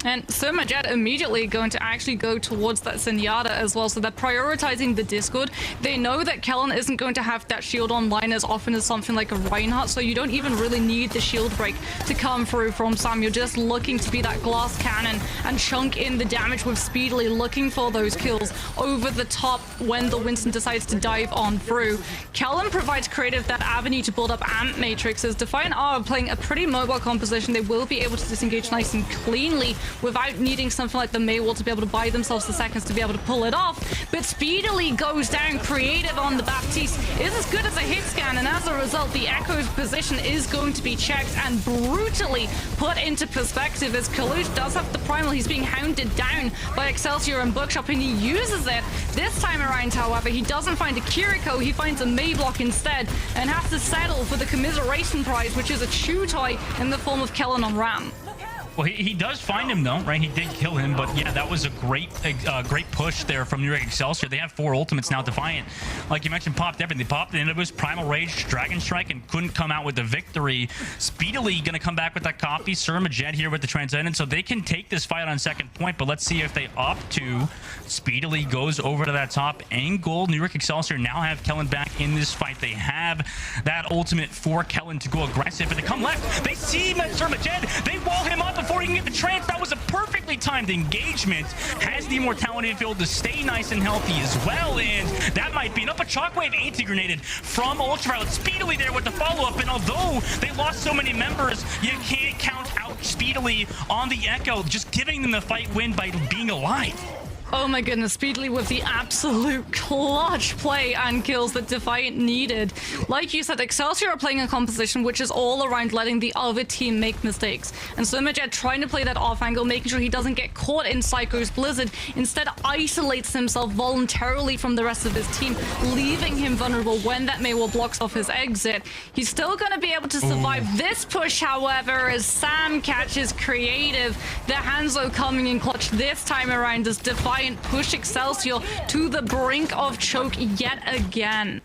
And Surma Jet immediately going to actually go towards that Zenyatta as well, so they're prioritizing the Discord. They know that Kellen isn't going to have that shield online as often as something like a Reinhardt, so you don't even really need the shield break to come through from Sam. You're just looking to be that glass cannon and chunk in the damage with Speedily, looking for those kills over the top when the Winston decides to dive on through. Kellen provides creative that avenue to build up amp matrixes. Defiant are playing a pretty mobile composition. They will be able to disengage nice and cleanly without needing something like the Maywall to be able to buy themselves the seconds to be able to pull it off. But Speedily goes down, creative on the Baptiste is as good as a hit scan, and as a result, the Echo's position is going to be checked and brutally put into perspective, as Kalush does have the primal. He's being hounded down by Excelsior and Bookshop, and he uses it. This time around, however, he doesn't find a Kiriko, he finds a Mayblock instead, and has to settle for the commiseration prize, which is a chew toy in the form of Kellen on Ram.
Well, he does find him, though, right? He did kill him, but yeah, that was a great push there from York Excelsior. They have 4 ultimates now. Defiant, like you mentioned, popped everything. They popped the Inhibus, Primal Rage, Dragon Strike, and couldn't come out with the victory. Speedily going to come back with that copy. Surma Jet here with the Transcendent, so they can take this fight on second point, but let's see if they opt to. Speedily goes over to that top angle. New York Excelsior now have Kellen back in this fight. They have that ultimate for Kellen to go aggressive, but they come left. They see Surma Jet. They wall him up before he can get the trance. That was a perfectly timed engagement. Has the immortality field to stay nice and healthy as well, and that might be enough. A Shockwave anti-grenaded from Ultraviolet. Speedily there with the follow-up, and although they lost so many members, you can't count out Speedily on the Echo, just giving them the fight win by being alive.
Oh my goodness, Speedily with the absolute clutch play and kills that Defiant needed. Like you said, Excelsior are playing a composition which is all around letting the other team make mistakes. And Surma Jet trying to play that off angle, making sure he doesn't get caught in Psycho's Blizzard, instead isolates himself voluntarily from the rest of his team, leaving him vulnerable when that Maywall blocks off his exit. He's still going to be able to survive this push, however, as Sam catches creative. The Hanzo coming in clutch this time around as Defiant push Excelsior to the brink of choke yet again.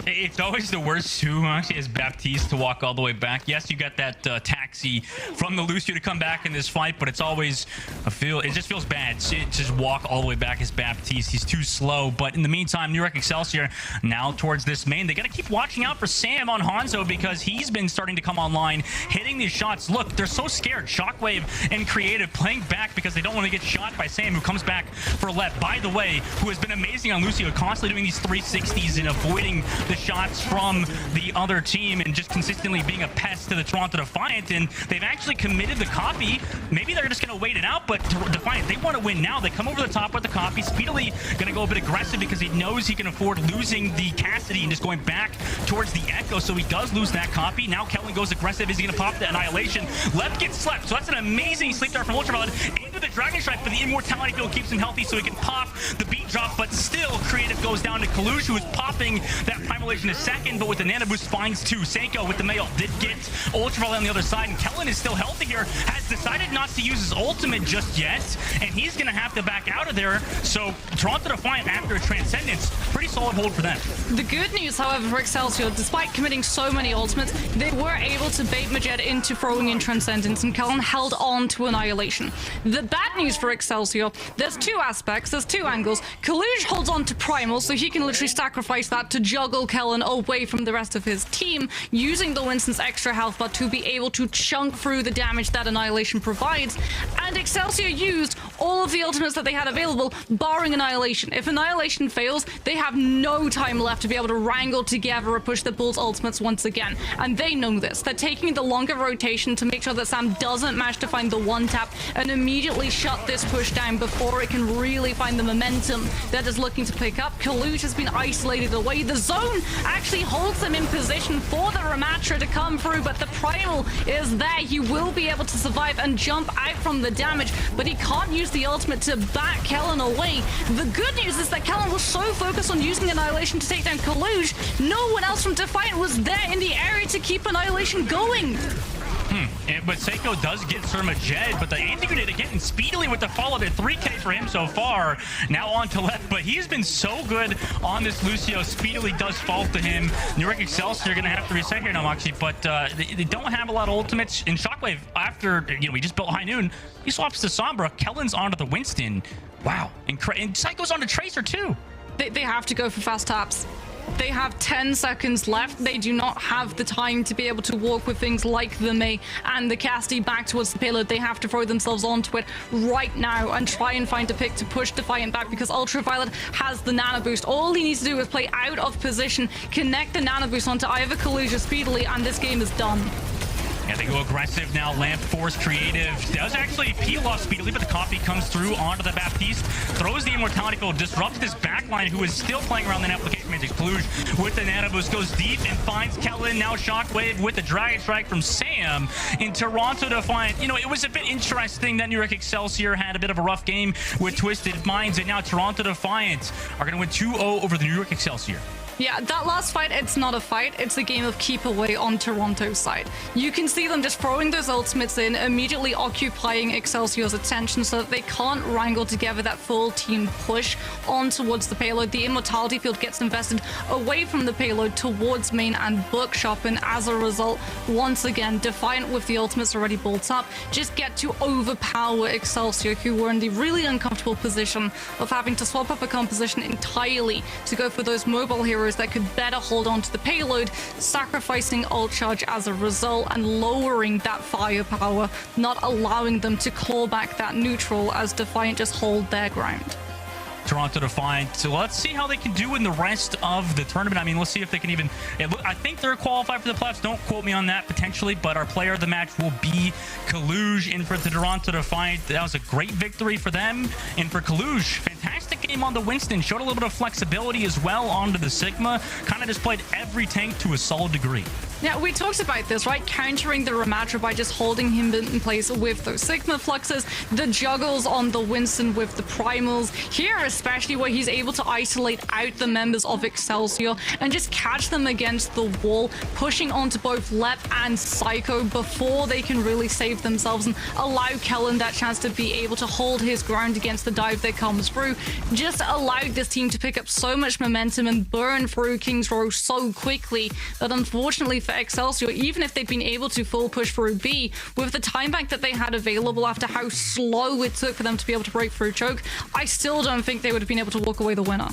It's always the worst too, actually, as Baptiste to walk all the way back. Yes, you got that taxi from the Lucio to come back in this fight, but it's always it just feels bad to just walk all the way back as Baptiste. He's too slow. But in the meantime, New York Excelsior now towards this main. They got to keep watching out for Sam on Hanzo, because he's been starting to come online, hitting these shots. Look, they're so scared. Shockwave and Creative playing back because they don't want to get shot by Sam, who comes back for Lep, by the way, who has been amazing on Lucio, constantly doing these 360s and avoiding the shots from the other team and just consistently being a pest to the Toronto Defiant. And they've actually committed the copy. Maybe they're just going to wait it out, but Defiant, they want to win now. They come over the top with the copy. Speedily going to go a bit aggressive because he knows he can afford losing the Cassidy and just going back towards the Echo, so he does lose that copy. Now Kellen Kellen goes aggressive. Is he going to pop the Annihilation? Left gets slept. So that's an amazing sleep dart from Ultraviolet into the Dragon Strike, but the Immortality Field keeps him healthy so he can pop the beat drop, but still Creative goes down to Kalush, who is popping that Primalation in a second, but with the Nano Boost finds two. Seiko with the Mail did get Ultraviolet on the other side, and Kellen is still healthy here, has decided not to use his ultimate just yet, and he's going to have to back out of there. So Toronto Defiant, after a Transcendence, pretty solid hold for them.
The good news, however, for Excelsior, despite committing so many ultimates, they were able to bait Majet into throwing in Transcendence, and Kellen held on to Annihilation. The bad news for Excelsior, there's two aspects, there's two angles. Kalush holds on to Primal, so he can literally sacrifice that to juggle Kellen away from the rest of his team, using the Winston's extra health bar to be able to chunk through the damage that Annihilation provides. And Excelsior used all of the ultimates that they had available, barring Annihilation. If Annihilation fails, they have no time left to be able to wrangle together or push the Bulls' ultimates once again. And they know this. They're taking the longer rotation to make sure that Sam doesn't manage to find the one tap and immediately shut this push down before it can really find the momentum that is looking to pick up. Kalush has been isolated away. The zone actually holds them in position for the Ramatra to come through, but the Primal is there. He will be able to survive and jump out from the damage, but he can't use the ultimate to back Kellen away. The good news is that Kellen was so focused on using Annihilation to take down Kalush, no one else from Defiant was there in the area to keep Annihilation going.
But Seiko does get Majet, but the anti-grenade again speedily with the follow. 3K for him so far. Now on to left, but he's been so good on this Lucio. Speedily does fall to him. York Excelsior going to have to reset here now, Moxie, but they don't have a lot of ultimates. In Shockwave, after we just built High Noon, he swaps to Sombra. Kellen's onto the Winston. Wow. And Psycho's on the Tracer too.
They have to go for fast taps. They have 10 seconds left. They do not have the time to be able to walk with things like the Mei and the Casty back towards the payload. They have to throw themselves onto it right now and try and find a pick to push Defiant back, because Ultraviolet has the Nano Boost. All he needs to do is play out of position, connect the Nano Boost onto either Kalush speedily, and this game is done.
Yeah, they go aggressive now. Lamp Force Creative does actually peel off speedily, but the copy comes through onto the Baptiste, throws the Immortality Field, disrupts this backline who is still playing around the application magic. Kalush with the Nano Boost goes deep and finds Kellen. Now Shockwave with the Dragon Strike from Sam in Toronto Defiant. It was a bit interesting that York Excelsior had a bit of a rough game with Twisted Minds, and now Toronto Defiant are going to win 2-0 over the New York Excelsior.
Yeah, that last fight, it's not a fight. It's a game of keep away on Toronto's side. You can see them just throwing those ultimates in, immediately occupying Excelsior's attention so that they can't wrangle together that full team push on towards the payload. The Immortality Field gets invested away from the payload towards main and bookshop, and as a result, once again, Defiant with the ultimates already built up, just get to overpower Excelsior, who were in the really uncomfortable position of having to swap up a composition entirely to go for those mobile heroes that could better hold on to the payload, sacrificing ult charge as a result and lowering that firepower, not allowing them to claw back that neutral as Defiant just hold their ground.
Toronto Defiant. So let's see how they can do in the rest of the tournament. I mean, let's see if they can even... I think they're qualified for the playoffs. Don't quote me on that, potentially, but our player of the match will be Kalush. And for the Toronto Defiant, that was a great victory for them. And for Kalush, fantastic game on the Winston. Showed a little bit of flexibility as well onto the Sigma. Kind of displayed every tank to a solid degree.
Yeah, we talked about this, right? Countering the Ramatra by just holding him in place with those Sigma fluxes, the juggles on the Winston with the primals. Here, especially where he's able to isolate out the members of Excelsior and just catch them against the wall, pushing onto both Lep and Psycho before they can really save themselves and allow Kellen that chance to be able to hold his ground against the dive that comes through. Just allowed this team to pick up so much momentum and burn through King's Row so quickly that unfortunately for Excelsior, even if they'd been able to full push through B, with the time bank that they had available after how slow it took for them to be able to break through choke, I still don't think they would have been able to walk away the winner.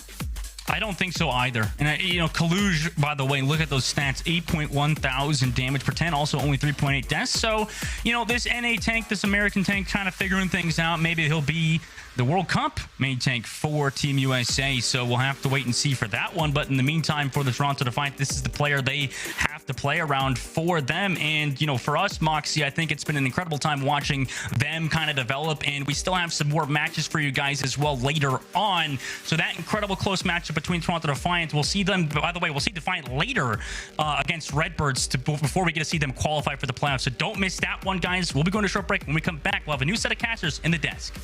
I don't think so either. And, Kalush, by the way, look at those stats. 8.1 thousand damage per 10, also only 3.8 deaths. So, this NA tank, this American tank, kind of figuring things out. Maybe he'll be the World Cup main tank for Team USA. So we'll have to wait and see for that one. But in the meantime, for the Toronto Defiant, this is the player they have have to play around for them. And, you know, for us, Moxie, I think it's been an incredible time watching them kind of develop, and we still have some more matches for you guys as well later on. So that incredible close matchup between Toronto Defiant, we'll see them, by the way, we'll see Defiant later against Redbirds before we get to see them qualify for the playoffs. So don't miss that one, guys. We'll be going to a short break. When we come back, we'll have a new set of casters in the desk.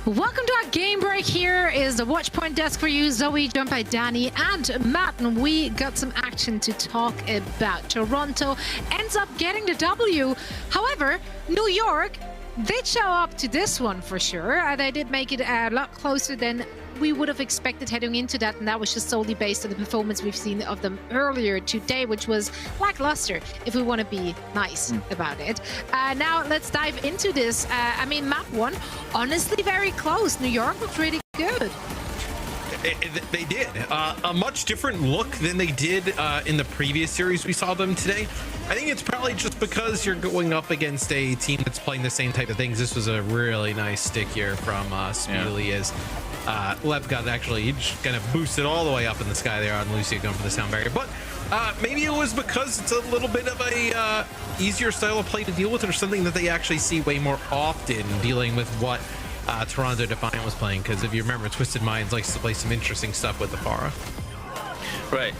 Welcome to our game break. Here is the Watchpoint desk for you. Zoe, joined by Danny and Matt, and we got some action to talk about. Toronto ends up getting the W. However, New York did show up to this one for sure. They did make it a lot closer than we would have expected heading into that, and that was just solely based on the performance we've seen of them earlier today, which was lackluster, if we want to be nice about it. Now let's dive into this. I mean, map one, honestly very close. New York looked really good.
They did a much different look than they did in the previous series we saw them today. I think it's probably just because you're going up against a team that's playing the same type of things. This was a really nice stick here from Speedily as Lev got actually, he just kind of boosted all the way up in the sky there on Lucia going for the sound barrier. But maybe it was because it's a little bit of a easier style of play to deal with, or something that they actually see way more often dealing with what Toronto Defiant was playing. Because if you remember, Twisted Minds likes to play some interesting stuff with the Pharah.
Right.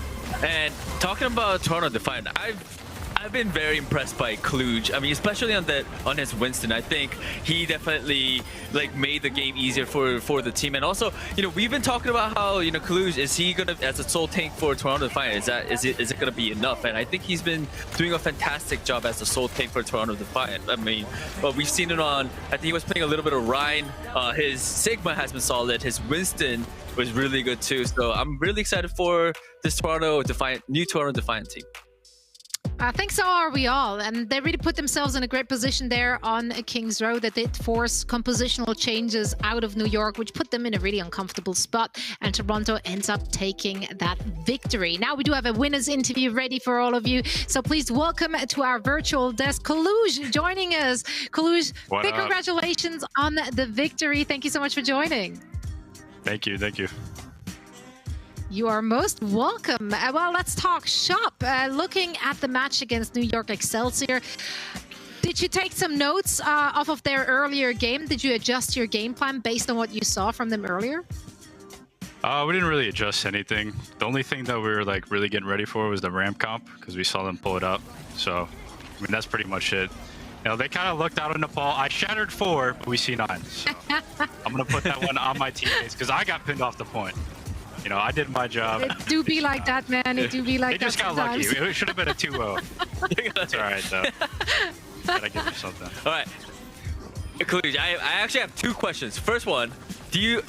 And talking about Toronto Defiant, I've been very impressed by Kluge. I mean, especially on his Winston. I think he definitely like made the game easier for the team. And also, you know, we've been talking about how, you know, Kluge, is he gonna, as a sole tank for Toronto Defiant, is it gonna be enough? And I think he's been doing a fantastic job as a sole tank for Toronto Defiant. I mean, but we've seen it on, I think he was playing a little bit of Ryan. His Sigma has been solid. His Winston was really good too. So I'm really excited for this new Toronto Defiant team.
I think so are we all, and they really put themselves in a great position there on King's Road, that they forced compositional changes out of New York, which put them in a really uncomfortable spot, and Toronto ends up taking that victory. Now we do have a winner's interview ready for all of you, so please welcome to our virtual desk Kaluj joining us. Kaluj, big congratulations on the victory. Thank you so much for joining.
Thank you.
You are most welcome. Well, let's talk shop. Looking at the match against New York Excelsior, did you take some notes off of their earlier game? Did you adjust your game plan based on what you saw from them earlier?
We didn't really adjust anything. The only thing that we were like really getting ready for was the ramp comp, because we saw them pull it up. So, I mean, that's pretty much it. You know, they kind of looked out in the ball. I shattered 4, but we see 9. So I'm going to put that one on my teammates, because I got pinned off the point. You know, I did my job.
It do be like that, man. It do be like that.
They just got
sometimes.
lucky. It should have been a 2-0. That's all right, though. Gotta give them something.
All right. Kaluj, I actually have 2 questions. First one, do you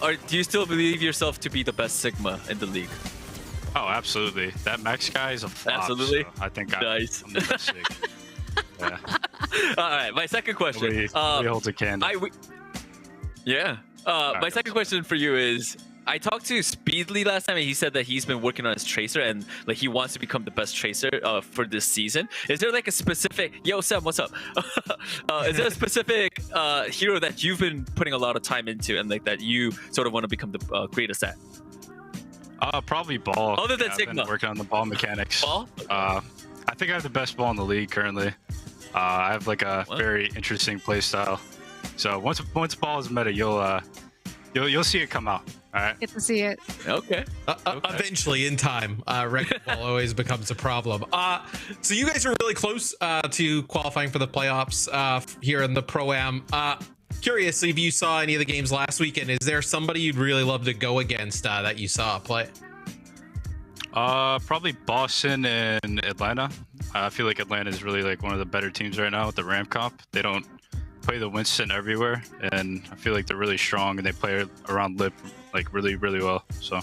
still believe yourself to be the best Sigma in the league?
Oh, absolutely. That Max guy is a flop.
Absolutely.
So I think
Nice.
I'm the best Sig. Yeah.
All right, my second question.
Nobody holds a candle.
My second question for you is, I talked to Speedly last time, and he said that he's been working on his tracer, and like he wants to become the best tracer for this season. Is there like a specific, yo Sam, what's up? Is there a specific hero that you've been putting a lot of time into, and like that you sort of want to become the greatest at?
Probably ball.
Other than Sigma.
I've been working on the ball mechanics.
Ball?
I think I have the best ball in the league currently. I have like a very interesting play style. So once ball is meta, you'll see it come out. All right.
Get to see it.
Okay.
Eventually, in time, record ball always becomes a problem. So you guys are really close to qualifying for the playoffs here in the Pro-Am. Curious if you saw any of the games last weekend. Is there somebody you'd really love to go against that you saw play?
Probably Boston and Atlanta. I feel like Atlanta is really like one of the better teams right now with the ramp comp. They don't play the Winston everywhere, and I feel like they're really strong, and they play around lip like really well. So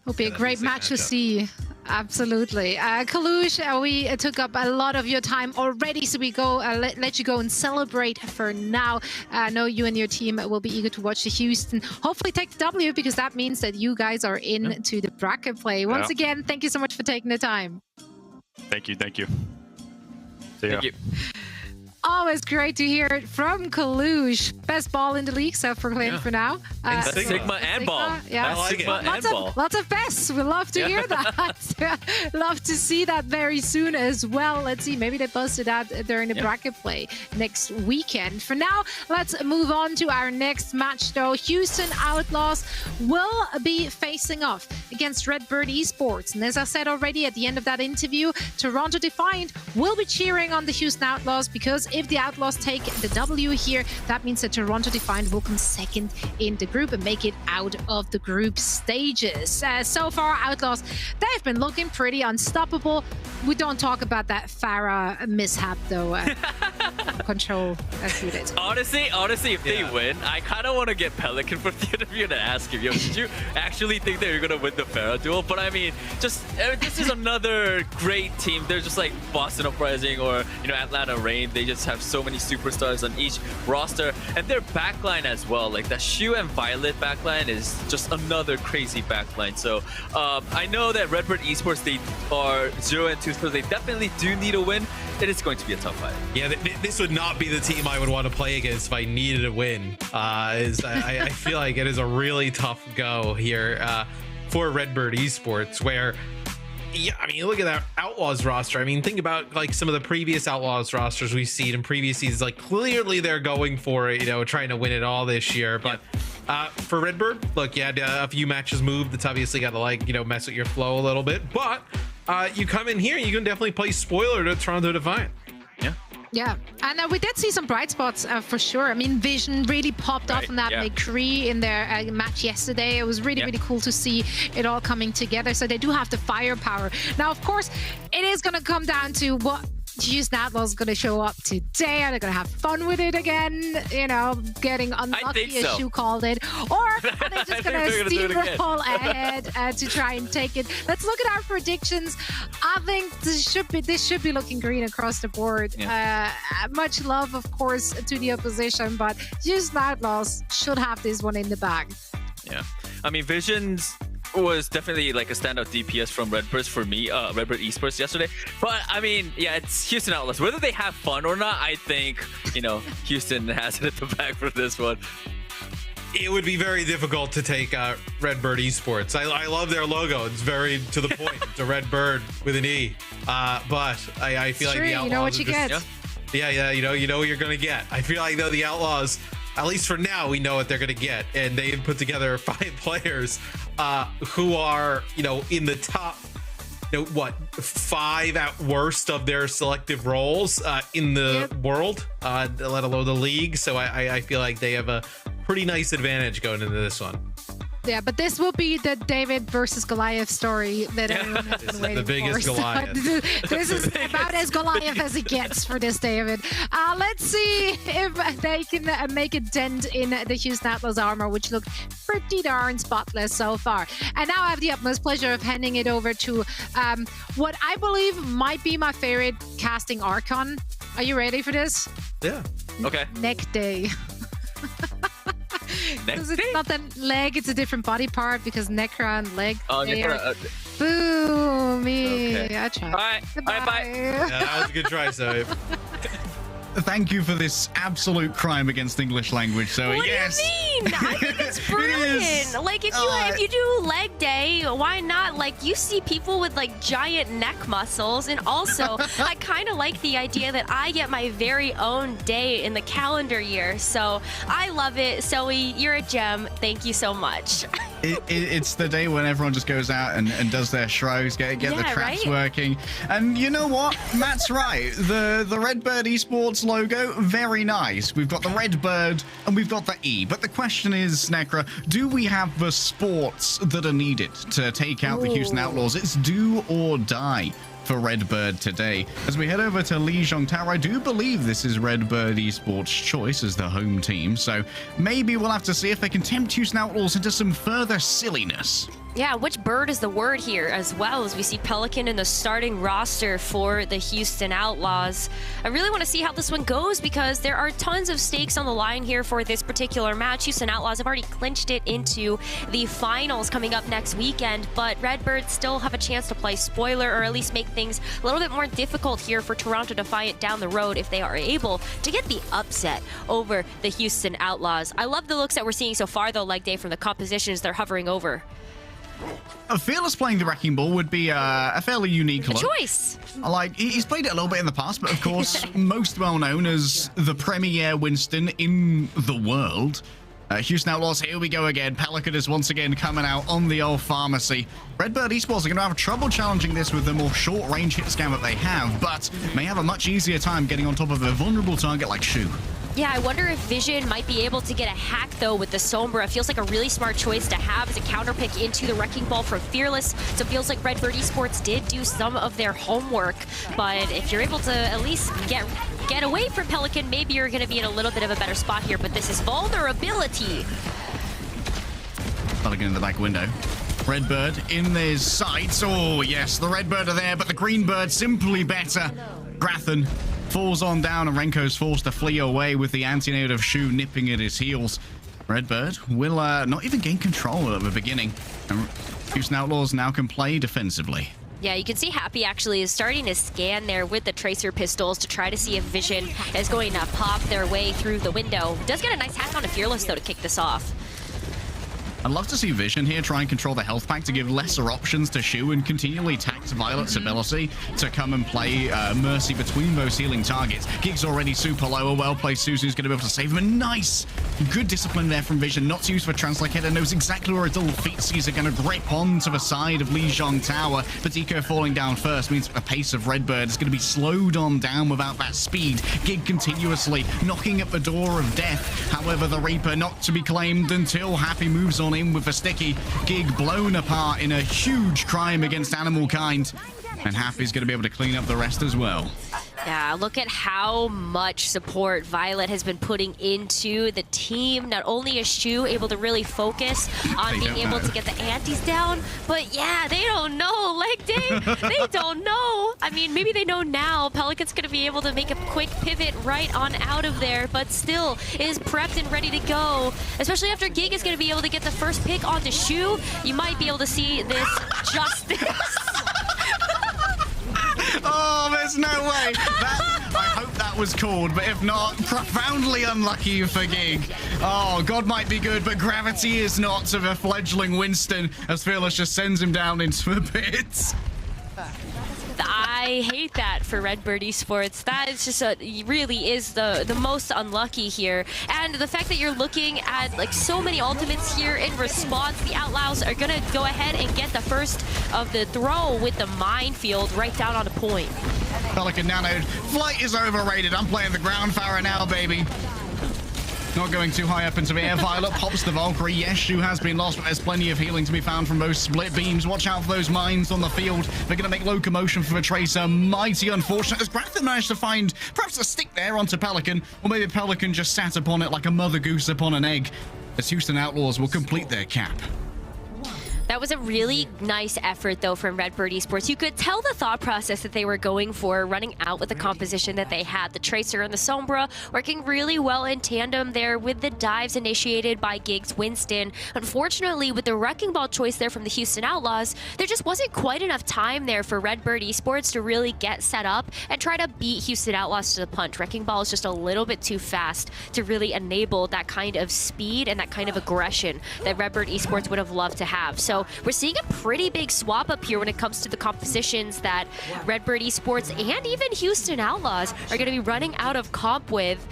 Will be a great match to see. Absolutely. Kaluj, we took up a lot of your time already, so we go let you go and celebrate for now. I know you and your team will be eager to watch the Houston hopefully take the W, because that means that you guys are into the bracket play. Once again, thank you so much for taking the time.
Thank you. See ya.
Thank you.
Always great to hear it from Kaluj. Best ball in the league, self-proclaimed for now.
Sigma and ball.
Yeah, lots of bests. We love to hear that. Love to see that very soon as well. Let's see, maybe they bust it out during the bracket play next weekend. For now, let's move on to our next match, though. Houston Outlaws will be facing off against Redbird Esports. And as I said already at the end of that interview, Toronto Defiant will be cheering on the Houston Outlaws, because if the Outlaws take the W here, that means that Toronto Defiant will come second in the group and make it out of the group stages. So far, Outlaws, they've been looking pretty unstoppable. we don't talk about that Farah mishap though. Control as you did.
Honestly, if they win, I kind of want to get Pelican for the interview and ask him, yo, did you actually think that you're gonna win the Farah duel? But I mean, just this is another great team. They're just like Boston Uprising or Atlanta Reign. They just have so many superstars on each roster, and their backline as well. Like the Shu and Violet backline is just another crazy backline. So I know that Redbird Esports, they are 0-2, so they definitely do need a win. It is going to be a tough fight.
Yeah, this would not be the team I would want to play against if I needed a win. I feel like it is a really tough go here for Redbird Esports, where, yeah, I mean, look at that Outlaws roster. I mean, think about like some of the previous Outlaws rosters we've seen in previous seasons. Like clearly they're going for it, trying to win it all this year. But for Redbird, look, you had a few matches moved. That's obviously got to mess with your flow a little bit. But you come in here, you can definitely play spoiler to Toronto Defiant.
Yeah, and we did see some bright spots for sure. I mean, Vision really popped off on that McCree in their match yesterday. It was really cool to see it all coming together. So they do have the firepower. Now, of course, it is going to come down to what Houston Outlaws going to show up today. Are they going to have fun with it again? Getting unlucky, as you called it. Or are they just going to steamroll ahead to try and take it? Let's look at our predictions. I think this should be looking green across the board. Much love, of course, to the opposition, but Houston Outlaws should have this one in the bag.
Yeah, I mean, Visions was definitely like a standout DPS from Redbirds for me, Redbird Esports yesterday. But I mean, yeah, it's Houston Outlaws. Whether they have fun or not, I think, Houston has it at the back for this one.
It would be very difficult to take Redbird Esports. I love their logo. It's very to the point. It's a red bird with an E. But I feel like the Outlaws,
you know what you get.
Yeah, you know what you're gonna get. I feel like though the Outlaws, at least for now, we know what they're gonna get, and they put together 5 players who are in the top 5 at worst of their selective roles in the world, let alone the league. So I feel like they have a pretty nice advantage going into this one.
Yeah, but this will be the David versus Goliath story that everyone has been waiting for.
The biggest Goliath.
This is about as Goliath as it gets for this David. Let's see if they can make a dent in the Houston Outlaws armor, which looked pretty darn spotless so far. And now I have the utmost pleasure of handing it over to what I believe might be my favorite casting Archon. Are you ready for this?
Yeah.
Okay.
Neck day. Because it's not the leg, it's a different body part because Necron, leg.
Oh, Necron.
Boo me.
Okay.
I tried.
All right, bye.
Yeah, that was a good try, so.
Thank you for this absolute crime against English language. So
what
yes.
do you mean? I think it's brilliant. Like if you do leg day, why not? Like you see people with like giant neck muscles, and also I kind of like the idea that I get my very own day in the calendar year. So I love it. Zoe, you're a gem. Thank you so much.
It's the day when everyone just goes out and does their shrugs, get the traps working. And you know what? Matt's right. The Redbird Esports logo, very nice. We've got the red bird and we've got the E. But the question is, Necra, do we have the sports that are needed to take out the Houston Outlaws? It's do or die for Redbird today. As we head over to Lijiang Tower, I do believe this is Redbird Esports' choice as the home team, so maybe we'll have to see if they can tempt Houston Outlaws into some further silliness.
Yeah, which bird is the word here as well, as we see Pelican in the starting roster for the Houston Outlaws. I really want to see how this one goes because there are tons of stakes on the line here for this particular match. Houston Outlaws have already clinched it into the finals coming up next weekend, but Redbirds still have a chance to play spoiler or at least make things a little bit more difficult here for Toronto Defiant down the road if they are able to get the upset over the Houston Outlaws. I love the looks that we're seeing so far though, leg day, from the compositions they're hovering over.
Fearless playing the Wrecking Ball would be a fairly unique look.
Choice.
Like, he's played it a little bit in the past, but of course, most well known as the premier Winston in the world. Houston Outlaws, here we go again. Pelican is once again coming out on the old pharmacy. Redbird Esports are going to have trouble challenging this with the more short-range hit scan that they have, but may have a much easier time getting on top of a vulnerable target like Shu.
Yeah, I wonder if Vision might be able to get a hack, though, with the Sombra. It feels like a really smart choice to have as a counter pick into the Wrecking Ball from Fearless. So it feels like Redbird Esports did do some of their homework. But if you're able to at least get away from Pelican, maybe you're going to be in a little bit of a better spot here. But this is vulnerability.
Pelican in the back window. Redbird in their sights. Oh, yes, the Redbird are there, but the Greenbird simply better. Grathan falls on down, and Renko's forced to flee away with the anti-nade of Shu nipping at his heels. Redbird will not even gain control at the beginning. And Houston Outlaws now can play defensively.
Yeah, you can see Happy actually is starting to scan there with the Tracer pistols to try to see if Vision is going to pop their way through the window. Does get a nice hack on a Fearless, though, to kick this off.
I'd love to see Vision here try and control the health pack to give lesser options to Shu and continually tax Violet's ability to come and play Mercy between those healing targets. Gig's already super low. A well-played Suzu's going to be able to save him. And nice! Good discipline there from Vision. Not to use for Translocate and knows exactly where his little feetsies are going to grip onto the side of Lijiang Tower. But Deco falling down first means the pace of Redbird is going to be slowed on down without that speed. Gig continuously knocking at the door of death. However, the Reaper not to be claimed until Happy moves on in with a sticky. Gig blown apart in a huge crime against animal kind, and Happy's going to be able to clean up the rest as well.
Yeah, look at how much support Violet has been putting into the team. Not only is Shu able to really focus on being able to get the antis down, but yeah, they don't know. Like, they don't know. I mean, maybe they know now. Pelican's going to be able to make a quick pivot right on out of there, but still is prepped and ready to go. Especially after Gig is going to be able to get the first pick onto Shu. You might be able to see this justice.
Oh, there's no way. I hope that was called, but if not, profoundly unlucky for Gig. Oh, God might be good, but gravity is not to the fledgling Winston, as Fearless just sends him down into the pits.
I hate that for Redbird Esports. That is just really is the most unlucky here. And the fact that you're looking at like so many ultimates here in response, the Outlaws are gonna go ahead and get the first of the throw with the minefield right down on the point.
Pelican nanoed. Flight is overrated. I'm playing the ground Farah now, baby. Not going too high up into the air. Violet pops the Valkyrie. Yes, Shu has been lost, but there's plenty of healing to be found from those split beams. Watch out for those mines on the field. They're going to make locomotion for the Tracer. Mighty unfortunate as Grathan managed to find perhaps a stick there onto Pelican, or maybe Pelican just sat upon it like a mother goose upon an egg, as Houston Outlaws will complete their cap.
That was a really nice effort, though, from Redbird Esports. You could tell the thought process that they were going for, running out with the composition that they had. The Tracer and the Sombra working really well in tandem there with the dives initiated by Gig's Winston. Unfortunately, with the Wrecking Ball choice there from the Houston Outlaws, there just wasn't quite enough time there for Redbird Esports to really get set up and try to beat Houston Outlaws to the punch. Wrecking Ball is just a little bit too fast to really enable that kind of speed and that kind of aggression that Redbird Esports would have loved to have. So we're seeing a pretty big swap up here when it comes to the compositions that Redbird Esports and even Houston Outlaws are going to be running out of comp with.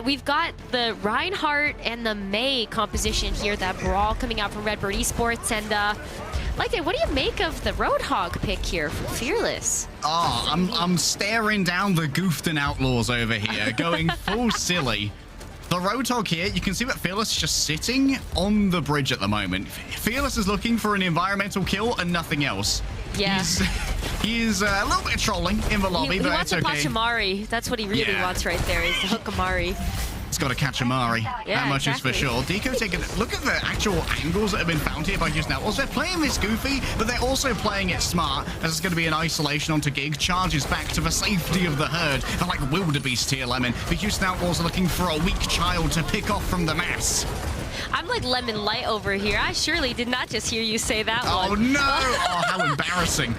We've got the Reinhardt and the Mei composition here, that brawl coming out from Redbird Esports. And Lightday, what do you make of the Roadhog pick here from Fearless?
Oh, I'm staring down the Goofton Outlaws over here, going full silly. The Roadhog here, you can see that Fearless is just sitting on the bridge at the moment. Fearless is looking for an environmental kill and nothing else.
Yeah.
He's a little bit of trolling in the lobby, but it's okay.
He wants a Pachamari. That's what he really wants right there, is the Hookamari.
He's got to catch Amari.
Yeah,
that much
exactly.
is for sure. Deco taking a look at the actual angles that have been found here by Houston Outlaws. They're playing this goofy, but they're also playing it smart, as it's going to be an isolation onto Gig. Charges back to the safety of the herd. They're like wildebeest here, Lemon. The Houston Outlaws are looking for a weak child to pick off from the mass.
I'm like Lemon Light over here. I surely did not just hear you say that one.
Oh, no! Oh, how embarrassing.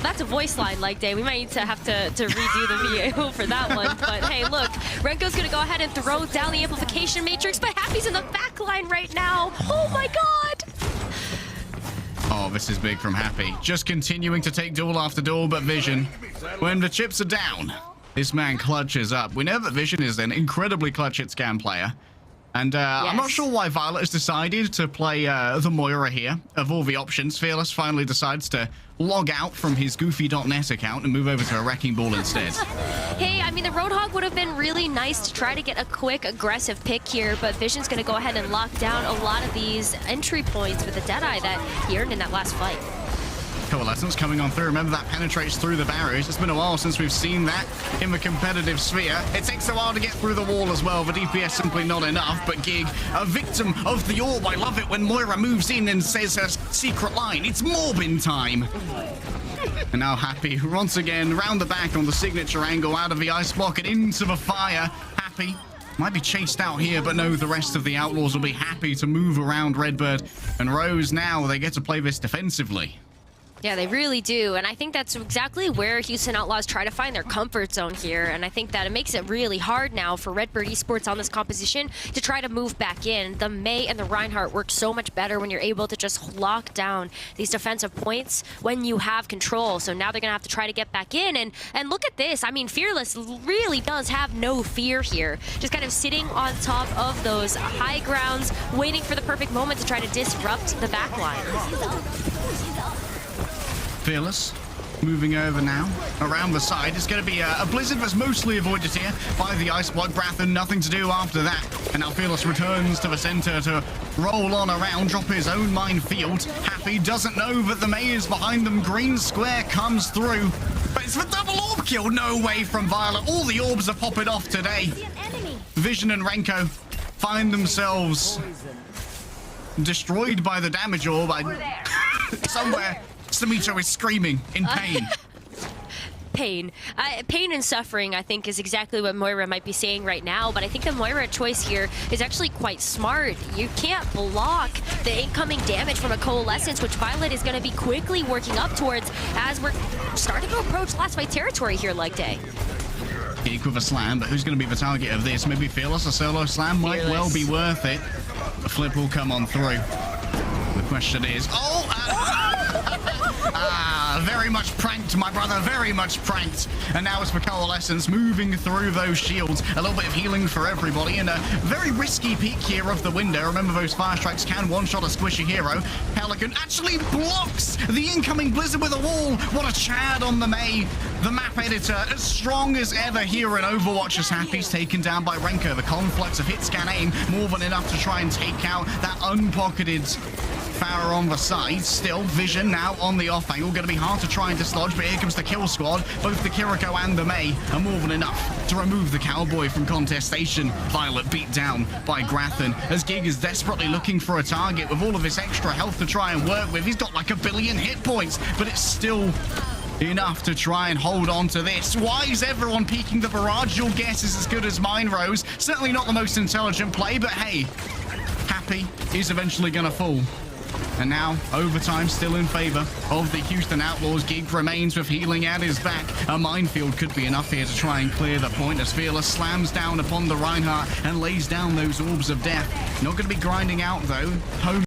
That's a voice line, like Day. We might need to have to redo the video for that one. But hey, look, Renko's going to go ahead and throw down the amplification matrix, but Happy's in the back line right now. Oh, my God.
Oh, this is big from Happy. Just continuing to take duel after duel, but Vision, when the chips are down, this man clutches up. We know that Vision is an incredibly clutch hit scan player. And I'm not
Yes.
sure why Violet has decided to play the Moira here. Of all the options, Fearless finally decides to log out from his Goofy.net account and move over to a Wrecking Ball instead.
Hey, I mean, the Roadhog would have been really nice to try to get a quick, aggressive pick here, but Vision's going to go ahead and lock down a lot of these entry points with the Deadeye that he earned in that last fight.
Coalescence coming on through. Remember, that penetrates through the barriers. It's been a while since we've seen that in the competitive sphere. It takes a while to get through the wall as well. The DPS simply not enough. But Gig, a victim of the orb. I love it when Moira moves in and says her secret line. It's Morbin time. And now Happy, once again, round the back on the signature angle, out of the ice block and into the fire. Happy might be chased out here, but no, the rest of the Outlaws will be happy to move around Redbird. And Rose now, they get to play this defensively.
Yeah, they really do, and I think that's exactly where Houston Outlaws try to find their comfort zone here, and I think that it makes it really hard now for Redbird Esports on this composition to try to move back in. The May and the Reinhardt work so much better when you're able to just lock down these defensive points when you have control, so now they're going to have to try to get back in, and look at this. I mean, Fearless really does have no fear here, just kind of sitting on top of those high grounds, waiting for the perfect moment to try to disrupt the backline.
Fearless moving over now around the side. It's going to be a blizzard that's mostly avoided here by the ice block. Brathen, nothing to do after that. And now Fearless returns to the center to roll on around, drop his own minefield. Happy doesn't know that the May is behind them. Green square comes through, but it's the double orb kill. No way from Violet. All the orbs are popping off today. Vision and Renko find themselves destroyed by the damage orb. Somewhere Samito is screaming in pain.
Pain and suffering, I think, is exactly what Moira might be saying right now, but I think the Moira choice here is actually quite smart. You can't block the incoming damage from a Coalescence, which Violet is going to be quickly working up towards as we're starting to approach last fight territory here, Like Day.
Geek with a slam, but who's going to be the target of this? Maybe Fearless. A solo slam might well be worth it. The flip will come on through. The question is, very much pranked, my brother, very much pranked. And now it's for Coalescence moving through those shields. A little bit of healing for everybody, and a very risky peek here of the window. Remember, those fire strikes can one-shot a squishy hero. Pelican actually blocks the incoming blizzard with a wall. What a Chad on the May. The map editor, as strong as ever here in Overwatch, as Happy's taken down by Renko. The conflux of hit scan aim, more than enough to try and take out that unpocketed Farah on the side. Still, Vision now on the off angle. Going to be hard to try and dislodge, but here comes the kill squad. Both the Kiriko and the May are more than enough to remove the Cowboy from contestation. Violet beat down by Grathen as Gig is desperately looking for a target with all of his extra health to try and work with. He's got like 1 billion hit points, but it's still enough to try and hold on to this. Why is everyone peeking the barrage? Your guess is as good as mine, Rose. Certainly not the most intelligent play, but hey, Happy is eventually going to fall. And now, overtime still in favor of the Houston Outlaws. Gig remains with healing at his back. A minefield could be enough here to try and clear the point as Fearless slams down upon the Reinhardt and lays down those orbs of death. Not going to be grinding out, though. Home